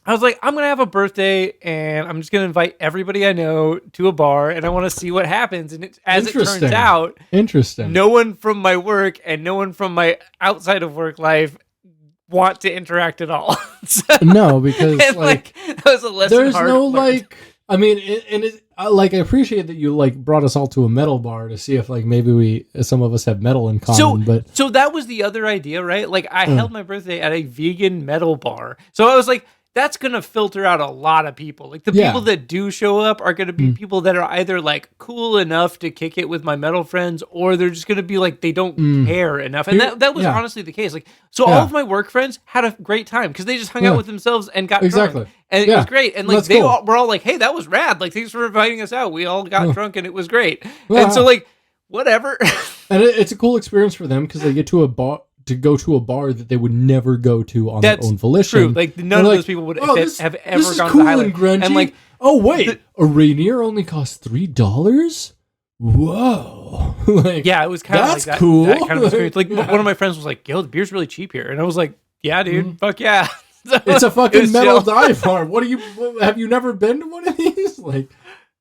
Speaker 1: I was like, I'm gonna have a birthday and I'm just gonna invite everybody I know to a bar and I want to see what happens. And as it turns
Speaker 2: Interesting.
Speaker 1: out.
Speaker 2: Interesting.
Speaker 1: No one from my work and no one from my outside of work life want to interact at all. So-
Speaker 2: No, because
Speaker 1: and,
Speaker 2: like
Speaker 1: that was a lesson.
Speaker 2: there's
Speaker 1: hard
Speaker 2: no
Speaker 1: learned.
Speaker 2: like. I mean, like I appreciate that you like brought us all to a metal bar to see if like maybe some of us have metal in common, but
Speaker 1: So that was the other idea, right? Like I held my birthday at a vegan metal bar, so I was like, that's gonna filter out a lot of people. Like the
Speaker 2: Yeah.
Speaker 1: people that do show up are gonna be people that are either like cool enough to kick it with my metal friends, or they're just gonna be like they don't care enough. And
Speaker 2: Here-
Speaker 1: that was
Speaker 2: yeah.
Speaker 1: honestly the case. Like so, all
Speaker 2: Yeah.
Speaker 1: of my work friends had a great time because they just hung
Speaker 2: Yeah.
Speaker 1: out with themselves and got
Speaker 2: Exactly.
Speaker 1: drunk, and it
Speaker 2: Yeah.
Speaker 1: was great. And like
Speaker 2: That's
Speaker 1: they
Speaker 2: cool.
Speaker 1: all, were all like, "Hey, that was rad! Like thanks for inviting us out. We all got drunk and it was great."
Speaker 2: Yeah.
Speaker 1: And so like whatever.
Speaker 2: and it's a cool experience for them because they get to go to a bar that they would never go to on
Speaker 1: That's
Speaker 2: their own volition.
Speaker 1: true. Like none
Speaker 2: They're
Speaker 1: of
Speaker 2: like,
Speaker 1: those people would
Speaker 2: "Oh, this-
Speaker 1: have
Speaker 2: this
Speaker 1: ever
Speaker 2: is
Speaker 1: gone
Speaker 2: cool
Speaker 1: to the Highland.
Speaker 2: and grungy.
Speaker 1: And like
Speaker 2: oh wait, a Rainier only costs $3. Whoa! Like,
Speaker 1: yeah, it was kind of like
Speaker 2: That's
Speaker 1: that,
Speaker 2: cool.
Speaker 1: that kind of experience. Like
Speaker 2: Yeah.
Speaker 1: one of my friends was like, "Yo, the beer's really cheap here," and I was like, "Yeah, dude, fuck yeah." So,
Speaker 2: it's a
Speaker 1: it
Speaker 2: fucking
Speaker 1: was
Speaker 2: metal
Speaker 1: chill.
Speaker 2: dive bar. What do you have you never been to one of these? Like,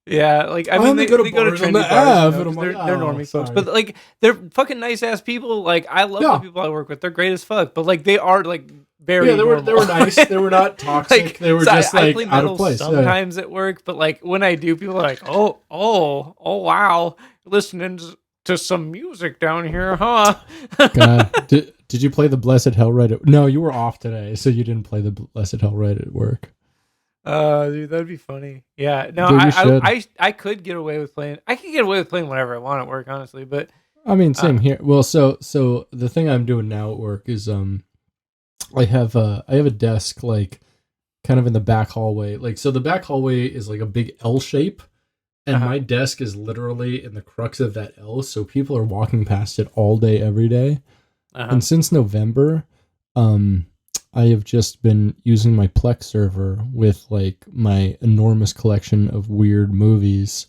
Speaker 1: Yeah, like I
Speaker 2: I
Speaker 1: mean,
Speaker 2: only
Speaker 1: they
Speaker 2: go to
Speaker 1: go to
Speaker 2: bars on
Speaker 1: trendy
Speaker 2: the
Speaker 1: bars,
Speaker 2: Ave,
Speaker 1: you know,
Speaker 2: and I'm
Speaker 1: 'cause
Speaker 2: like,
Speaker 1: they're
Speaker 2: oh,
Speaker 1: normie folks,
Speaker 2: sorry.
Speaker 1: but like they're fucking nice ass people. Like I love
Speaker 2: Yeah.
Speaker 1: the people I work with; they're great as fuck. But like they are like very
Speaker 2: yeah, they were
Speaker 1: normal.
Speaker 2: nice. They were not toxic.
Speaker 1: Like,
Speaker 2: they were
Speaker 1: so
Speaker 2: just
Speaker 1: I
Speaker 2: like
Speaker 1: play
Speaker 2: out
Speaker 1: metal
Speaker 2: of place. Yeah.
Speaker 1: sometimes at work, but like when I do, people are like, "Oh, wow, listening to some music down here, huh?"
Speaker 2: God, Did you play the Blessed Hell right? No, you were off today, so you didn't play the Blessed Hell right at work.
Speaker 1: Dude, that'd be funny. Yeah, no,
Speaker 2: Dude, you should.
Speaker 1: I could get away with playing. I could get away with playing whatever I want at work, honestly. But
Speaker 2: I mean, same here. Well, so the thing I'm doing now at work is I have a desk like kind of in the back hallway. Like, so the back hallway is like a big L shape, and my desk is literally in the crux of that L. So people are walking past it all day, every day. And since November, I have just been using my Plex server with like my enormous collection of weird movies,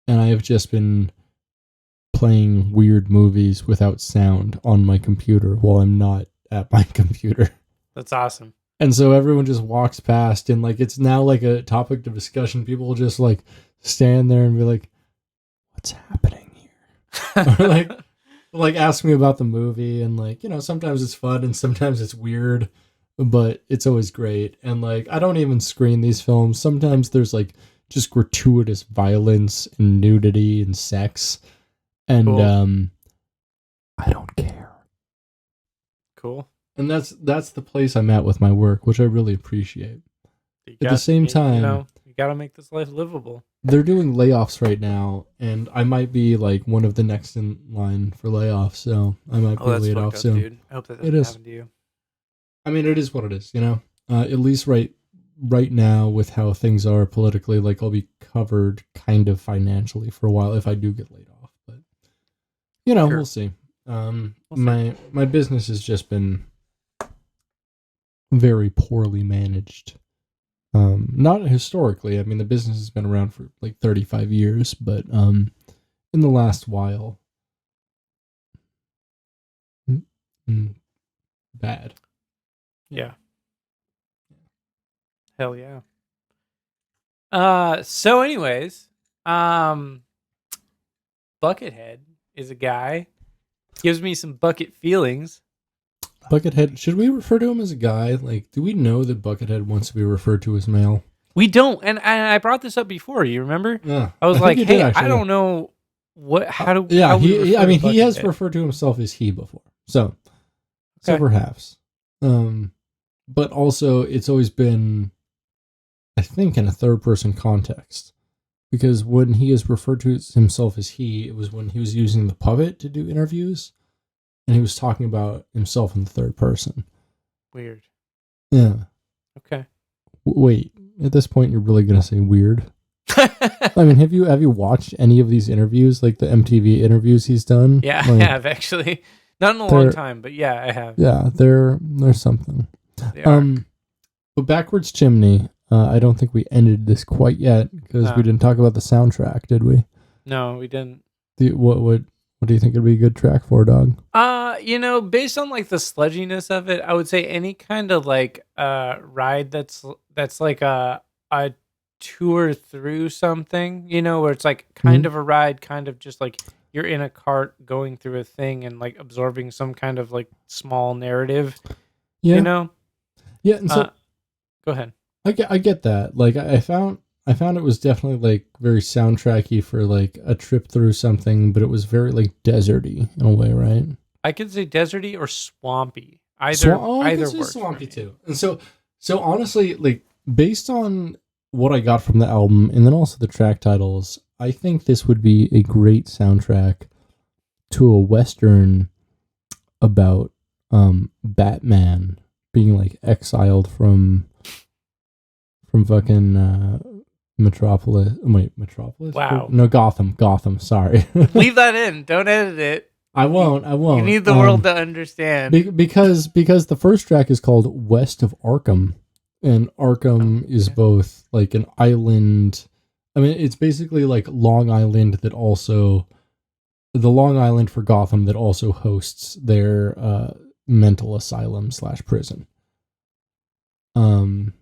Speaker 2: and I have just been playing weird movies without sound on my computer while I'm not at my computer.
Speaker 1: That's awesome.
Speaker 2: And so everyone just walks past, and like it's now like a topic of discussion. People will just like stand there and be like, "What's happening here?" Or like ask me about the movie, and like, you know, sometimes it's fun and sometimes it's weird, but it's always great. And like, I don't even screen these films. Sometimes there's like just gratuitous violence and nudity and sex, and cool. I don't care.
Speaker 1: Cool.
Speaker 2: And that's the place I'm at with my work, which I really appreciate. At the same time,
Speaker 1: you know, you gotta make this life livable.
Speaker 2: They're doing layoffs right now, and I might be like one of the next in line for layoffs, so I might be laid off soon.
Speaker 1: Dude. I hope that doesn't happen to you.
Speaker 2: I mean, it is what it is, you know. At least right now, with how things are politically, like I'll be covered kind of financially for a while if I do get laid off. But you know, we'll see. My business has just been very poorly managed. Not historically. I mean, the business has been around for like 35 years, but in the last while, bad.
Speaker 1: Yeah. Hell yeah. So anyways, Buckethead is a guy. Gives me some bucket feelings.
Speaker 2: Buckethead, should we refer to him as a guy? Like, do we know that Buckethead wants to be referred to as male?
Speaker 1: We don't, and I brought this up before. You remember?
Speaker 2: Yeah,
Speaker 1: I was like, "Hey, I don't know how do."
Speaker 2: Yeah,
Speaker 1: how
Speaker 2: he has referred to himself as he before, so perhaps. But also, it's always been, I think, in a third-person context, because when he is referred to himself as he, it was when he was using the puppet to do interviews. And he was talking about himself in the third person.
Speaker 1: Weird.
Speaker 2: Yeah.
Speaker 1: Okay.
Speaker 2: Wait, at this point, you're really gonna say weird? I mean, have you watched any of these interviews, like the MTV interviews he's done?
Speaker 1: Yeah,
Speaker 2: like,
Speaker 1: I have actually. Not in a long time, but yeah, I have.
Speaker 2: Yeah, there's something.
Speaker 1: They are.
Speaker 2: But Backwards Chimney, I don't think we ended this quite yet because we didn't talk about the soundtrack, did we?
Speaker 1: No, we didn't.
Speaker 2: What do you think would be a good track for, dog?
Speaker 1: You know, based on like the sludginess of it, I would say any kind of like ride that's like a tour through something, you know, where it's like kind of a ride, kind of just like you're in a cart going through a thing and like absorbing some kind of like small narrative.
Speaker 2: Yeah.
Speaker 1: You know?
Speaker 2: Yeah, and so
Speaker 1: go ahead.
Speaker 2: I get that. Like I found it was definitely like very soundtracky for like a trip through something, but it was very like deserty in a way, right?
Speaker 1: I could say deserty or swampy. Either works.
Speaker 2: Swampy too. And so honestly, like based on what I got from the album and then also the track titles, I think this would be a great soundtrack to a Western about Batman being like exiled from fucking Metropolis. Wait, Metropolis?
Speaker 1: Wow.
Speaker 2: No, Gotham, sorry.
Speaker 1: Leave that in. Don't edit it.
Speaker 2: I won't.
Speaker 1: You need the world to understand.
Speaker 2: Because the first track is called West of Arkham. And Arkham is both like an island. I mean, it's basically like Long Island that also... The Long Island for Gotham that also hosts their mental asylum / prison. And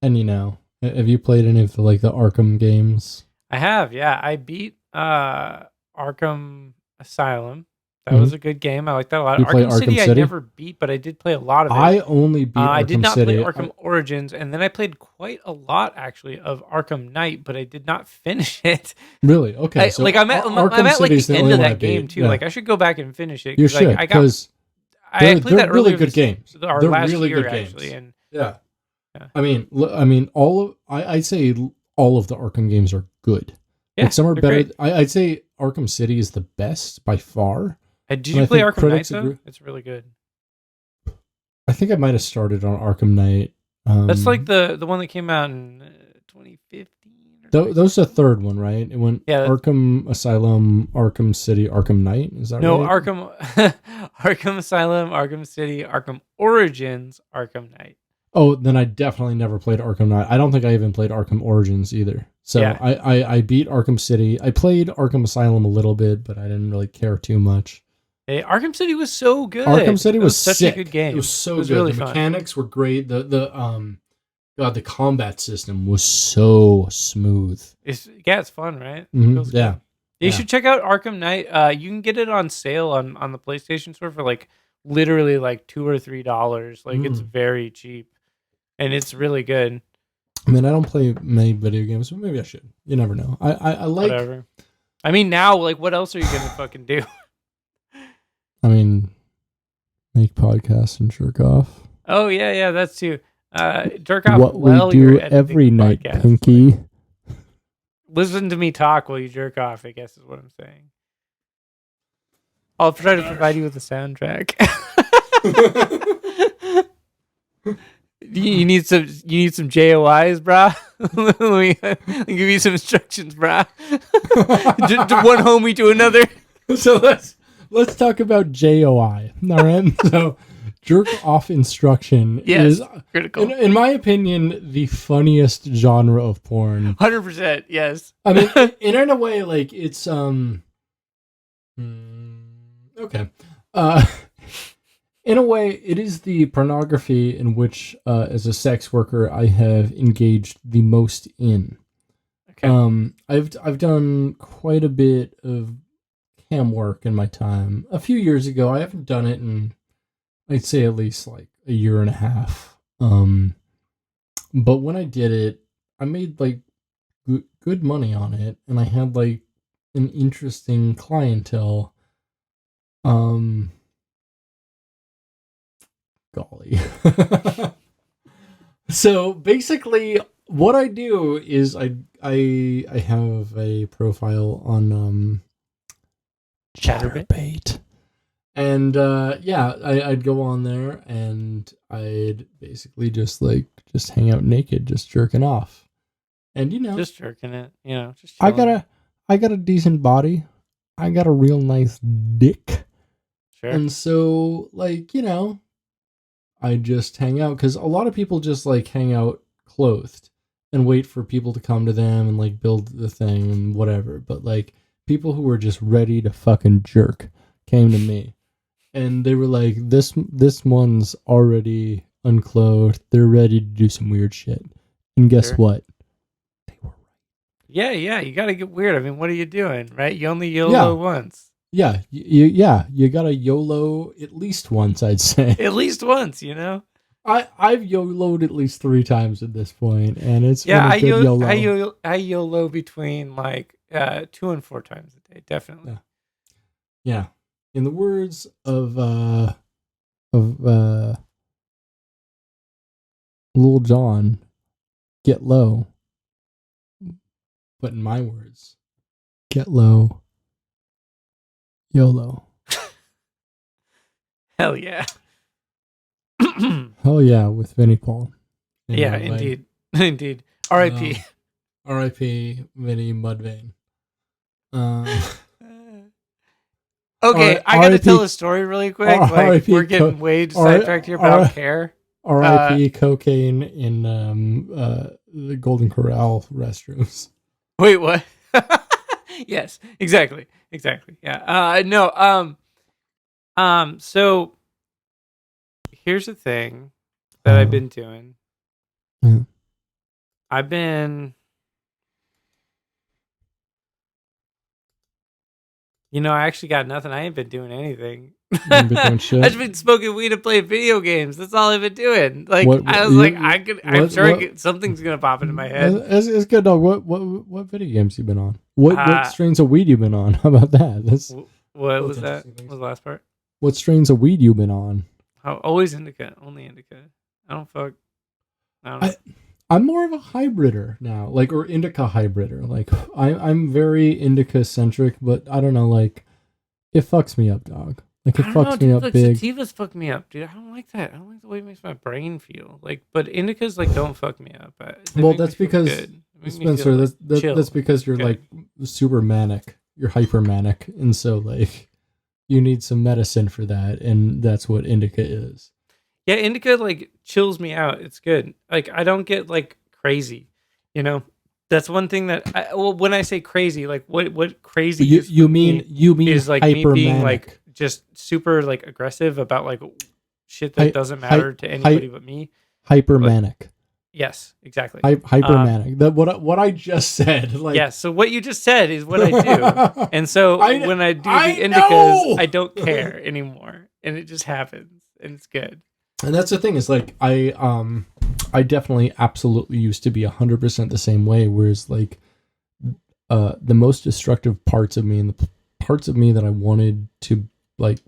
Speaker 2: you know... Have you played any of the Arkham games?
Speaker 1: I have, yeah. I beat Arkham Asylum. That was a good game. I like that a lot. Arkham City I never beat, but I did play a lot of it.
Speaker 2: I only beat Arkham City.
Speaker 1: I did not play Arkham Origins, and then I played quite a lot, actually, of Arkham Knight, but I did not finish it.
Speaker 2: Really? Okay.
Speaker 1: I'm at like the end of that game, too. Yeah. Like, I should go back and finish it.
Speaker 2: You should,
Speaker 1: because I played that
Speaker 2: really
Speaker 1: earlier
Speaker 2: good games.
Speaker 1: Our
Speaker 2: They're
Speaker 1: last
Speaker 2: really
Speaker 1: year,
Speaker 2: good games.
Speaker 1: actually. And
Speaker 2: Yeah.
Speaker 1: Yeah.
Speaker 2: I mean, I'd say all of the Arkham games are good.
Speaker 1: Yeah,
Speaker 2: like some are
Speaker 1: they're
Speaker 2: better.
Speaker 1: great.
Speaker 2: I'd say Arkham City is the best by far.
Speaker 1: Did you play Arkham Knight, though? It's really good.
Speaker 2: I think I might have started on Arkham Knight.
Speaker 1: That's like the one that came out in 2015.
Speaker 2: Those are the third one, right? It went Arkham Asylum, Arkham City, Arkham Knight. Is that right?
Speaker 1: No, Arkham Asylum, Arkham City, Arkham Origins, Arkham Knight.
Speaker 2: Oh, then I definitely never played Arkham Knight. I don't think I even played Arkham Origins either. So yeah. I beat Arkham City. I played Arkham Asylum a little bit, but I didn't really care too much.
Speaker 1: Hey, Arkham City was so good.
Speaker 2: Arkham City was
Speaker 1: such
Speaker 2: sick.
Speaker 1: a good game.
Speaker 2: It was so good. Really the mechanics were great. The combat system was so smooth.
Speaker 1: It's fun, right?
Speaker 2: Mm-hmm. Yeah.
Speaker 1: You should check out Arkham Knight. You can get it on sale on the PlayStation Store for like literally like $2 or $3. Like it's very cheap, and it's really good.
Speaker 2: I mean, I don't play many video games, but maybe I should. You never know. I like.
Speaker 1: Whatever. I mean, now like, what else are you gonna fucking do?
Speaker 2: I mean, make podcasts and jerk off.
Speaker 1: Oh yeah, that's too. Jerk off
Speaker 2: what
Speaker 1: while
Speaker 2: we do
Speaker 1: you're
Speaker 2: every night,
Speaker 1: podcast.
Speaker 2: Pinky.
Speaker 1: Like, listen to me talk while you jerk off, I guess is what I'm saying. I'll try to provide you with a soundtrack. you need some JOIs, brah? Let me give you some instructions, brah. One homie to another.
Speaker 2: So let's talk about JOI. All right. So jerk off instruction is
Speaker 1: critical.
Speaker 2: In my opinion, the funniest genre of porn.
Speaker 1: 100%, yes.
Speaker 2: I mean, in a way, like it's okay. In a way, it is the pornography in which, as a sex worker, I have engaged the most in. Okay. I've done quite a bit of cam work in my time. A few years ago, I haven't done it in, I'd say, at least like a year and a half. But when I did it, I made like good money on it, and I had like an interesting clientele. Golly. So basically, what I do is I have a profile on Chatterbait. And I'd go on there and I'd basically just hang out naked, just jerking off. And
Speaker 1: just jerking it, just
Speaker 2: chilling. I got a decent body. I got a real nice dick.
Speaker 1: Sure.
Speaker 2: And so I just hang out, because a lot of people just hang out clothed and wait for people to come to them and build the thing and whatever. But people who were just ready to fucking jerk came to me. And they were like, this one's already unclothed. They're ready to do some weird shit. And guess what? They were right.
Speaker 1: Yeah. You got to get weird. I mean, what are you doing, right? You only YOLO once.
Speaker 2: Yeah. You got to YOLO at least once, I'd say.
Speaker 1: At least once,
Speaker 2: I've YOLO'd at least 3 times at this point, and it's
Speaker 1: I
Speaker 2: YOLO.
Speaker 1: I YOLO between 2 and 4 times a day, definitely.
Speaker 2: Yeah. In the words of Lil Jon, get low. But in my words, get low. YOLO.
Speaker 1: Hell yeah.
Speaker 2: Hell yeah, with Vinnie Paul.
Speaker 1: Yeah, indeed. Indeed. R.I.P.
Speaker 2: R.I.P. Vinnie Mudvayne.
Speaker 1: Okay, I gotta tell a story really quick. We're getting way sidetracked here, but I don't care.
Speaker 2: R.I.P. cocaine in the Golden Corral restrooms.
Speaker 1: Wait, what? Yes, exactly. Yeah. No. So here's the thing that I've been doing.
Speaker 2: Yeah.
Speaker 1: I actually got nothing. I ain't been doing anything.
Speaker 2: I've
Speaker 1: been smoking weed and playing video games. That's all I've been doing. I'm sure something's gonna pop into my head.
Speaker 2: It's good, dog. What video games you been on? What strains of weed you been on? How about that?
Speaker 1: What was that? What was the last part?
Speaker 2: What strains of weed you been on?
Speaker 1: Always indica, only indica. I don't fuck. I don't know.
Speaker 2: I'm more of a hybrider now, like, or indica hybrider. Like, I'm very indica centric, but I don't know, like, it fucks me up, dog. Like, it fucks me up big.
Speaker 1: Sativas fuck me up, dude. I don't like that. I don't like the way it makes my brain feel. Like, but indicas like don't fuck me up.
Speaker 2: Well, that's because Spenser. That's because you're like super manic. You're hyper manic, and so like you need some medicine for that, and that's what indica is.
Speaker 1: Yeah, indica like chills me out. It's good. Like I don't get like crazy, you know. That's one thing that when I say crazy, like what crazy
Speaker 2: you mean
Speaker 1: is like me being like just super like aggressive about like shit that doesn't matter to anybody but me.
Speaker 2: Hypermanic.
Speaker 1: Yes, exactly.
Speaker 2: Hypermanic. That what I just said. Like,
Speaker 1: yes. So what you just said is what I do, and so when I do the indicas, I don't care anymore, and it just happens, and it's good.
Speaker 2: And that's the thing is like I definitely absolutely used to be 100% the same way. Whereas like the most destructive parts of me and the parts of me that I wanted to like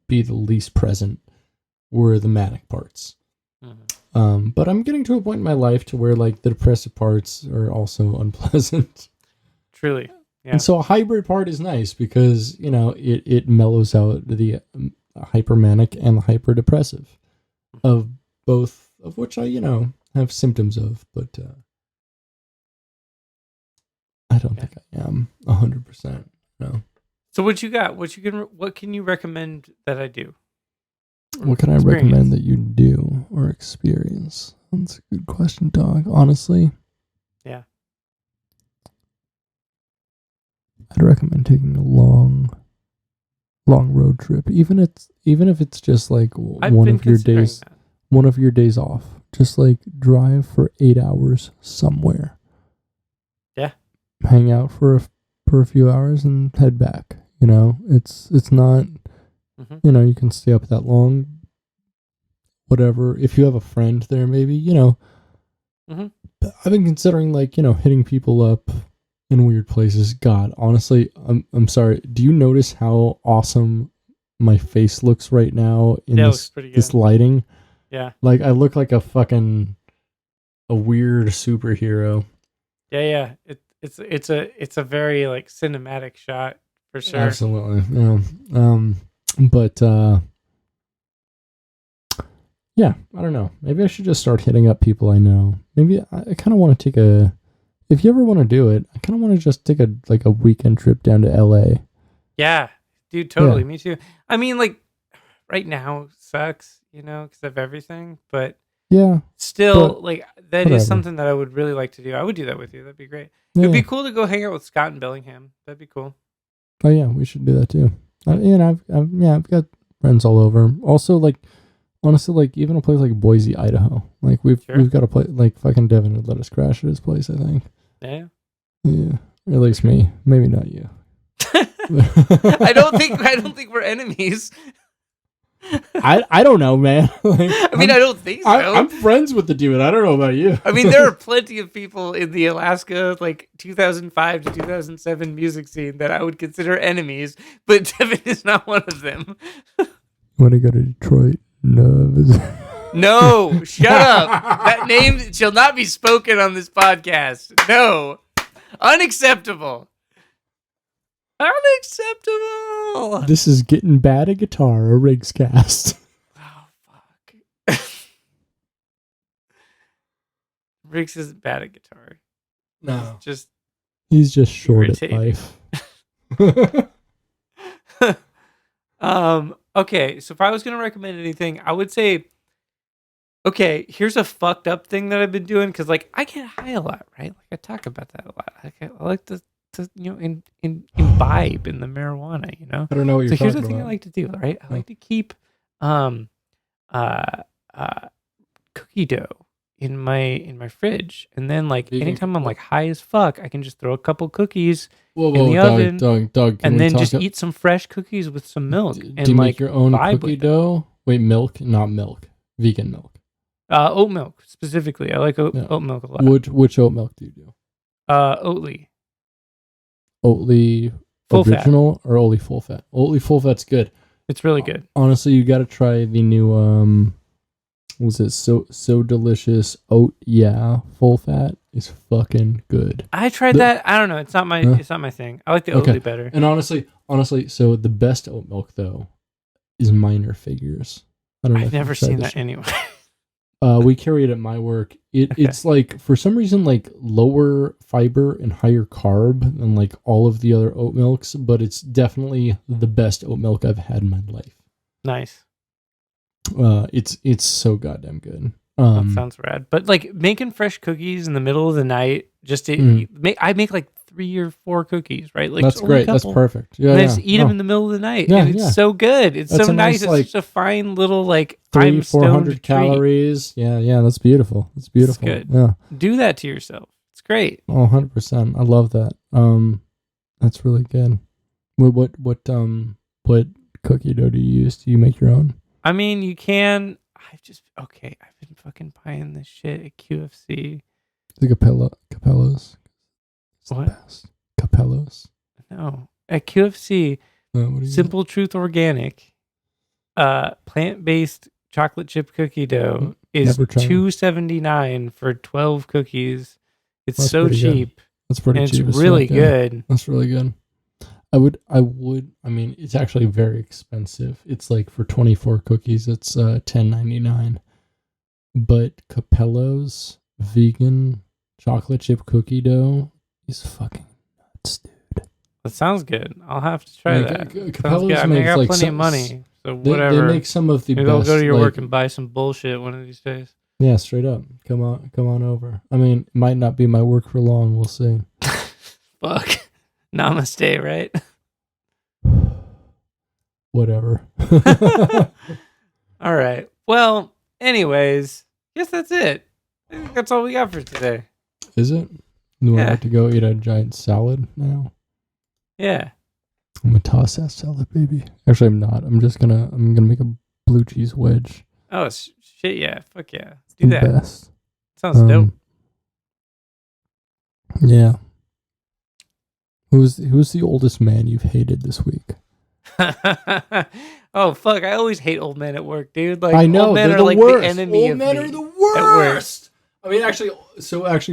Speaker 2: be the least present were the manic parts. Mm-hmm. But I'm getting to a point in my life to where like the depressive parts are also unpleasant.
Speaker 1: Truly. Yeah.
Speaker 2: And so a hybrid part is nice because, you know, it mellows out the hypermanic and the hyperdepressive of both of which I, you know, have symptoms of, but I don't think I am 100%. No.
Speaker 1: So what you got? What can you recommend that I do?
Speaker 2: What can I recommend that you do or experience? That's a good question, dog. Honestly.
Speaker 1: Yeah.
Speaker 2: I'd recommend taking a long road trip, even if it's just like one of your days off. Just like drive for 8 hours somewhere.
Speaker 1: Yeah.
Speaker 2: Hang out for a few hours and head back. You know, it's not. Mm-hmm. You know, you can stay up that long. Whatever. If you have a friend there, maybe, you know. Mm-hmm. I've been considering like, you know, hitting people up in weird places. God, honestly, I'm sorry. Do you notice how awesome my face looks right now in this lighting?
Speaker 1: Yeah.
Speaker 2: Like I look like a weird superhero.
Speaker 1: Yeah. It's a very like cinematic shot for sure.
Speaker 2: Absolutely. Yeah. But yeah, I don't know. Maybe I should just start hitting up people I know. Maybe I kind of want to take if you ever want to do it, I kind of want to just take a weekend trip down to LA.
Speaker 1: Yeah, dude, totally. Yeah. Me too. I mean, like, right now sucks, you know, because of everything. But
Speaker 2: yeah,
Speaker 1: still, like, that is something that I would really like to do. I would do that with you. That'd be great. Yeah. It'd be cool to go hang out with Scott in Bellingham. That'd be cool.
Speaker 2: Oh yeah, we should do that too. I've got friends all over. Also, like, honestly, like even a place like Boise, Idaho. Like we've got a place like fucking Devin would let us crash at his place. I think.
Speaker 1: Yeah.
Speaker 2: Yeah. Or at least me. Maybe not you.
Speaker 1: I don't think we're enemies.
Speaker 2: I don't know, man. Like,
Speaker 1: I mean, I don't think so.
Speaker 2: I'm friends with the dude. I don't know about you.
Speaker 1: I mean, there are plenty of people in the Alaska, like 2005 to 2007 music scene that I would consider enemies, but Devin is not one of them.
Speaker 2: Want to go to Detroit?
Speaker 1: No, shut up. That name shall not be spoken on this podcast. No. Unacceptable. Unacceptable.
Speaker 2: This is Getting Bad at Guitar, a Riggs cast.
Speaker 1: Oh, fuck. Riggs isn't bad at guitar.
Speaker 2: No.
Speaker 1: He's
Speaker 2: just short irritating. At
Speaker 1: life. Okay, so if I was going to recommend anything, I would say, okay, here's a fucked up thing that I've been doing, because, like, I get high a lot, right? Like, I talk about that a lot. I like to you know, imbibe in the marijuana, you know?
Speaker 2: I don't know what you're talking about. So here's
Speaker 1: the thing I like to do, right? I like to keep cookie dough in my fridge, and then, like, anytime I'm, like, high as fuck, I can just throw a couple cookies in the oven,
Speaker 2: dog,
Speaker 1: and then just eat some fresh cookies with some milk.
Speaker 2: Do you make your own cookie dough? Wait, milk? Not milk. Vegan milk.
Speaker 1: Oat milk, specifically. I like oat milk a lot.
Speaker 2: Which oat milk do you do?
Speaker 1: Oatly.
Speaker 2: Oatly
Speaker 1: full
Speaker 2: original
Speaker 1: fat.
Speaker 2: Or Oatly full fat? Oatly full fat's good.
Speaker 1: It's really good.
Speaker 2: Honestly, you got to try the new was it so delicious oat full fat is fucking good.
Speaker 1: I tried that. I don't know. It's not my thing. I like the Oatly better.
Speaker 2: And honestly, so the best oat milk though is Minor Figures. I don't know.
Speaker 1: I've never seen that anyway.
Speaker 2: We carry it at my work. It's like, for some reason, like lower fiber and higher carb than like all of the other oat milks, but it's definitely the best oat milk I've had in my life.
Speaker 1: Nice.
Speaker 2: It's so goddamn good.
Speaker 1: That sounds rad. But like making fresh cookies in the middle of the night, I make like 3 or 4 cookies, right? Like
Speaker 2: that's great. That's perfect. Yeah,
Speaker 1: and I just eat them in the middle of the night. Yeah, and it's so good. It's that's so nice. It's such a fine little like
Speaker 2: 300-400 calories. Yeah, that's beautiful. It's beautiful.
Speaker 1: It's good.
Speaker 2: Yeah.
Speaker 1: Do that to yourself. It's great.
Speaker 2: Oh, 100%. I love that. That's really good. What cookie dough do you use? Do you make your own?
Speaker 1: I mean, you can. I've been fucking buying this shit at QFC.
Speaker 2: The Capellos.
Speaker 1: What?
Speaker 2: Capellos.
Speaker 1: No. At QFC, Simple Truth Organic, plant-based chocolate chip cookie dough is $2.79 for 12 cookies. It's so cheap.
Speaker 2: Good. That's pretty cheap.
Speaker 1: It's really good.
Speaker 2: That's really good. I mean, it's actually very expensive. It's like for 24 cookies, it's $10.99. But Capello's vegan chocolate chip cookie dough is fucking nuts, dude.
Speaker 1: That sounds good. I'll have to try that.
Speaker 2: Capello's
Speaker 1: I mean, I got plenty of money, so whatever.
Speaker 2: They make some of the
Speaker 1: Maybe
Speaker 2: best.
Speaker 1: I'll go to your work and buy some bullshit one of these days.
Speaker 2: Yeah, straight up. Come on over. I mean, it might not be my work for long. We'll see.
Speaker 1: Fuck. Namaste, right?
Speaker 2: Whatever.
Speaker 1: All right. Well, anyways, guess that's it. I think that's all we got for today.
Speaker 2: Is it? Do I have to go eat a giant salad now?
Speaker 1: Yeah.
Speaker 2: I'm gonna toss that salad, baby. Actually, I'm not. I'm gonna make a blue cheese wedge.
Speaker 1: Oh shit! Yeah. Fuck yeah. Do that.
Speaker 2: Best.
Speaker 1: Sounds dope.
Speaker 2: Yeah. Who's the oldest man you've hated this week?
Speaker 1: Oh fuck! I always hate old men at work, dude. Like,
Speaker 2: I know,
Speaker 1: old men
Speaker 2: they're
Speaker 1: are like
Speaker 2: worst.
Speaker 1: the enemy
Speaker 2: old men
Speaker 1: of me
Speaker 2: are the worst. I mean, actually,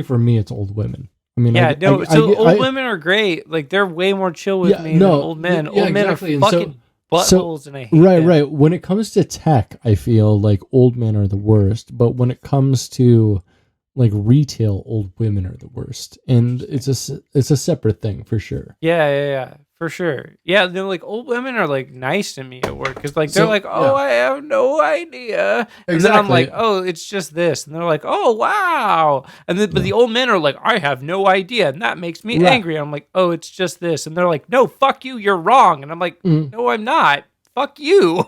Speaker 2: for me, it's old women. I mean,
Speaker 1: old women are great. Like, they're way more chill with me than old men. Old men are fucking buttholes, and I hate them.
Speaker 2: Right. When it comes to tech, I feel like old men are the worst. But when it comes to like retail, old women are the worst, and it's a separate thing for sure.
Speaker 1: Yeah, for sure. Yeah, they're like, old women are like nice to me at work because like they're like, I have no idea, and then I'm like, oh, it's just this, and they're like, oh wow, and then but the old men are like, I have no idea, and that makes me angry. I'm like, oh, it's just this, and they're like, no, fuck you, you're wrong, and I'm like, no, I'm not. Fuck you.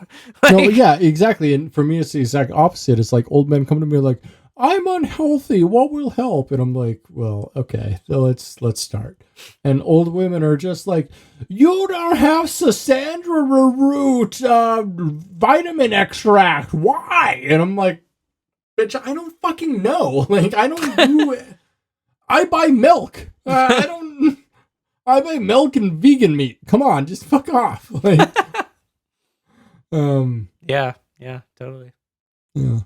Speaker 2: No, yeah, exactly. And for me, it's the exact opposite. It's like old men come to me like, I'm unhealthy. What will help? And I'm like, well, okay, so let's start. And old women are just like, you don't have Sasandra root vitamin extract. Why? And I'm like, bitch, I don't fucking know. Like, I don't do it. I buy milk. I buy milk and vegan meat. Come on, just fuck off. Like,
Speaker 1: yeah, totally.
Speaker 2: Yeah.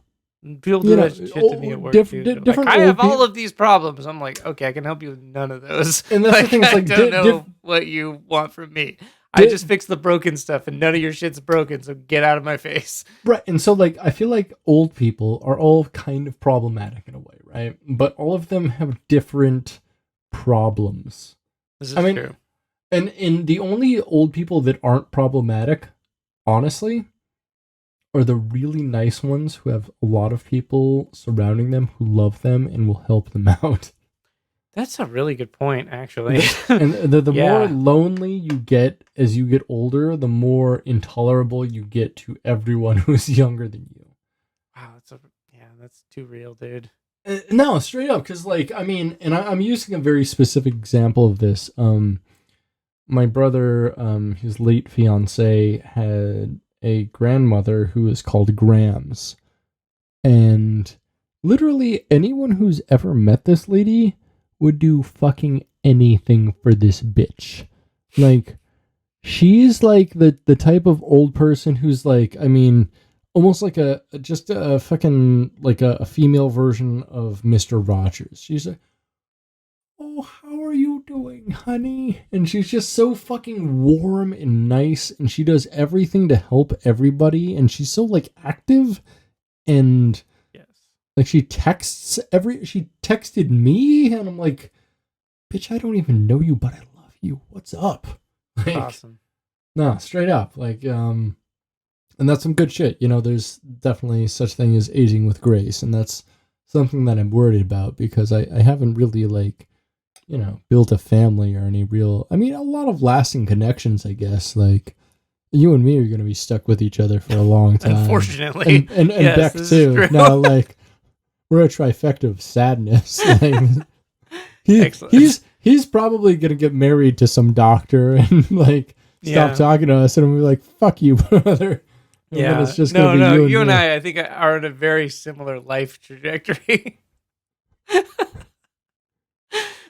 Speaker 1: People do that shit to me at work, dude. Like, I have all of these problems. I'm like, okay, I can help you with none of those.
Speaker 2: And that's the thing. It's like,
Speaker 1: I don't know what you want from me. I just fix the broken stuff, and none of your shit's broken, so get out of my face.
Speaker 2: Right, and so, like, I feel like old people are all kind of problematic in a way, right? But all of them have different problems.
Speaker 1: This is true.
Speaker 2: And the only old people that aren't problematic, honestly, are the really nice ones who have a lot of people surrounding them who love them and will help them out.
Speaker 1: That's a really good point, actually.
Speaker 2: And the more lonely you get as you get older, the more intolerable you get to everyone who's younger than you.
Speaker 1: Wow, that's too real, dude.
Speaker 2: No, straight up, because, like, I mean, and I'm using a very specific example of this. My brother, his late fiance, had a grandmother who is called Grams. And literally anyone who's ever met this lady would do fucking anything for this bitch. Like, she's like the type of old person who's like, I mean, almost like just a fucking like a female version of Mr. Rogers. She's like, "Oh, how are you doing, honey?" And she's just so fucking warm and nice, and she does everything to help everybody, and she's so like active, and
Speaker 1: Yes.
Speaker 2: like she texted me, and I'm like, "Bitch, I don't even know you, but I love you. What's up?" Like,
Speaker 1: Awesome.
Speaker 2: no, straight up, like, and that's some good shit. You know, there's definitely such thing as aging with grace, and that's something that I'm worried about because I haven't really like, you know, built a family or any real. I mean, a lot of lasting connections, I guess. Like, you and me are gonna be stuck with each other for a long time.
Speaker 1: Unfortunately,
Speaker 2: and
Speaker 1: yes,
Speaker 2: Beck
Speaker 1: this is
Speaker 2: too.
Speaker 1: true.
Speaker 2: No, like, we're a trifecta of sadness. Like,
Speaker 1: Excellent.
Speaker 2: he's probably gonna get married to some doctor and like stop talking to us, and we'll be like, "Fuck you, brother." And then
Speaker 1: Yeah.
Speaker 2: it's just gonna be
Speaker 1: You and
Speaker 2: me.
Speaker 1: I think, are on a very similar life trajectory.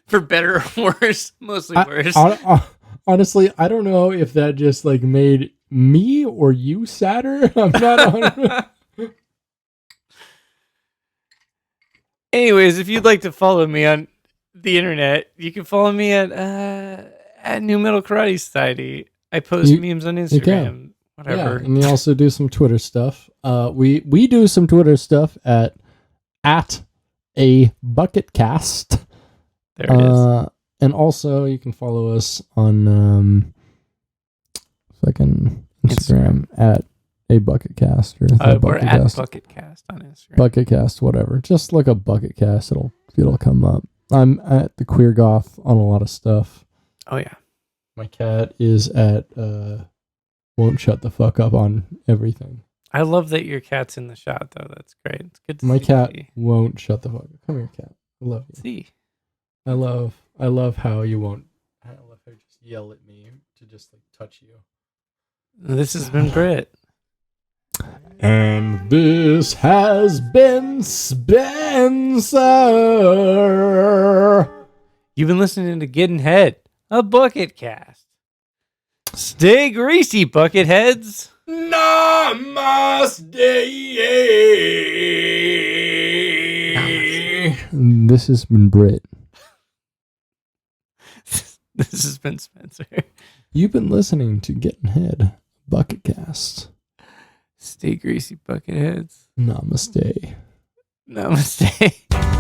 Speaker 1: For better or worse, mostly worse.
Speaker 2: Honestly, I don't know if that just like made me or you sadder. I'm not.
Speaker 1: Anyways, if you'd like to follow me on the internet, you can follow me at New Metal Karate Society. I post memes on Instagram. Whatever.
Speaker 2: Yeah, and you also do some Twitter stuff. We do some Twitter stuff at a Bucketcast.
Speaker 1: There it is.
Speaker 2: And also you can follow us on fucking Instagram at a Bucketcast or
Speaker 1: We're at Bucketcast on Instagram.
Speaker 2: Bucketcast, whatever. Just look up Bucketcast. It'll come up. I'm at the Queer Goth on a lot of stuff.
Speaker 1: Oh yeah.
Speaker 2: My cat is at won't shut the fuck up on everything.
Speaker 1: I love that your cat's in the shot though. That's great. It's good to
Speaker 2: My
Speaker 1: see.
Speaker 2: cat won't shut the fuck up. Come here, cat. I love you.
Speaker 1: See.
Speaker 2: I love how you won't. I love how you just yell at me to just like touch you.
Speaker 1: This has been Brit.
Speaker 2: And this has been Spenser.
Speaker 1: You've been listening to Gettin Head, a Bucketcast. Stay greasy, Bucketheads.
Speaker 3: Namaste.
Speaker 2: This has been Brit.
Speaker 1: This has been Spenser.
Speaker 2: You've been listening to Gettin Head, Bucketcast.
Speaker 1: Stay greasy, Bucketheads.
Speaker 2: Namaste.
Speaker 1: Namaste.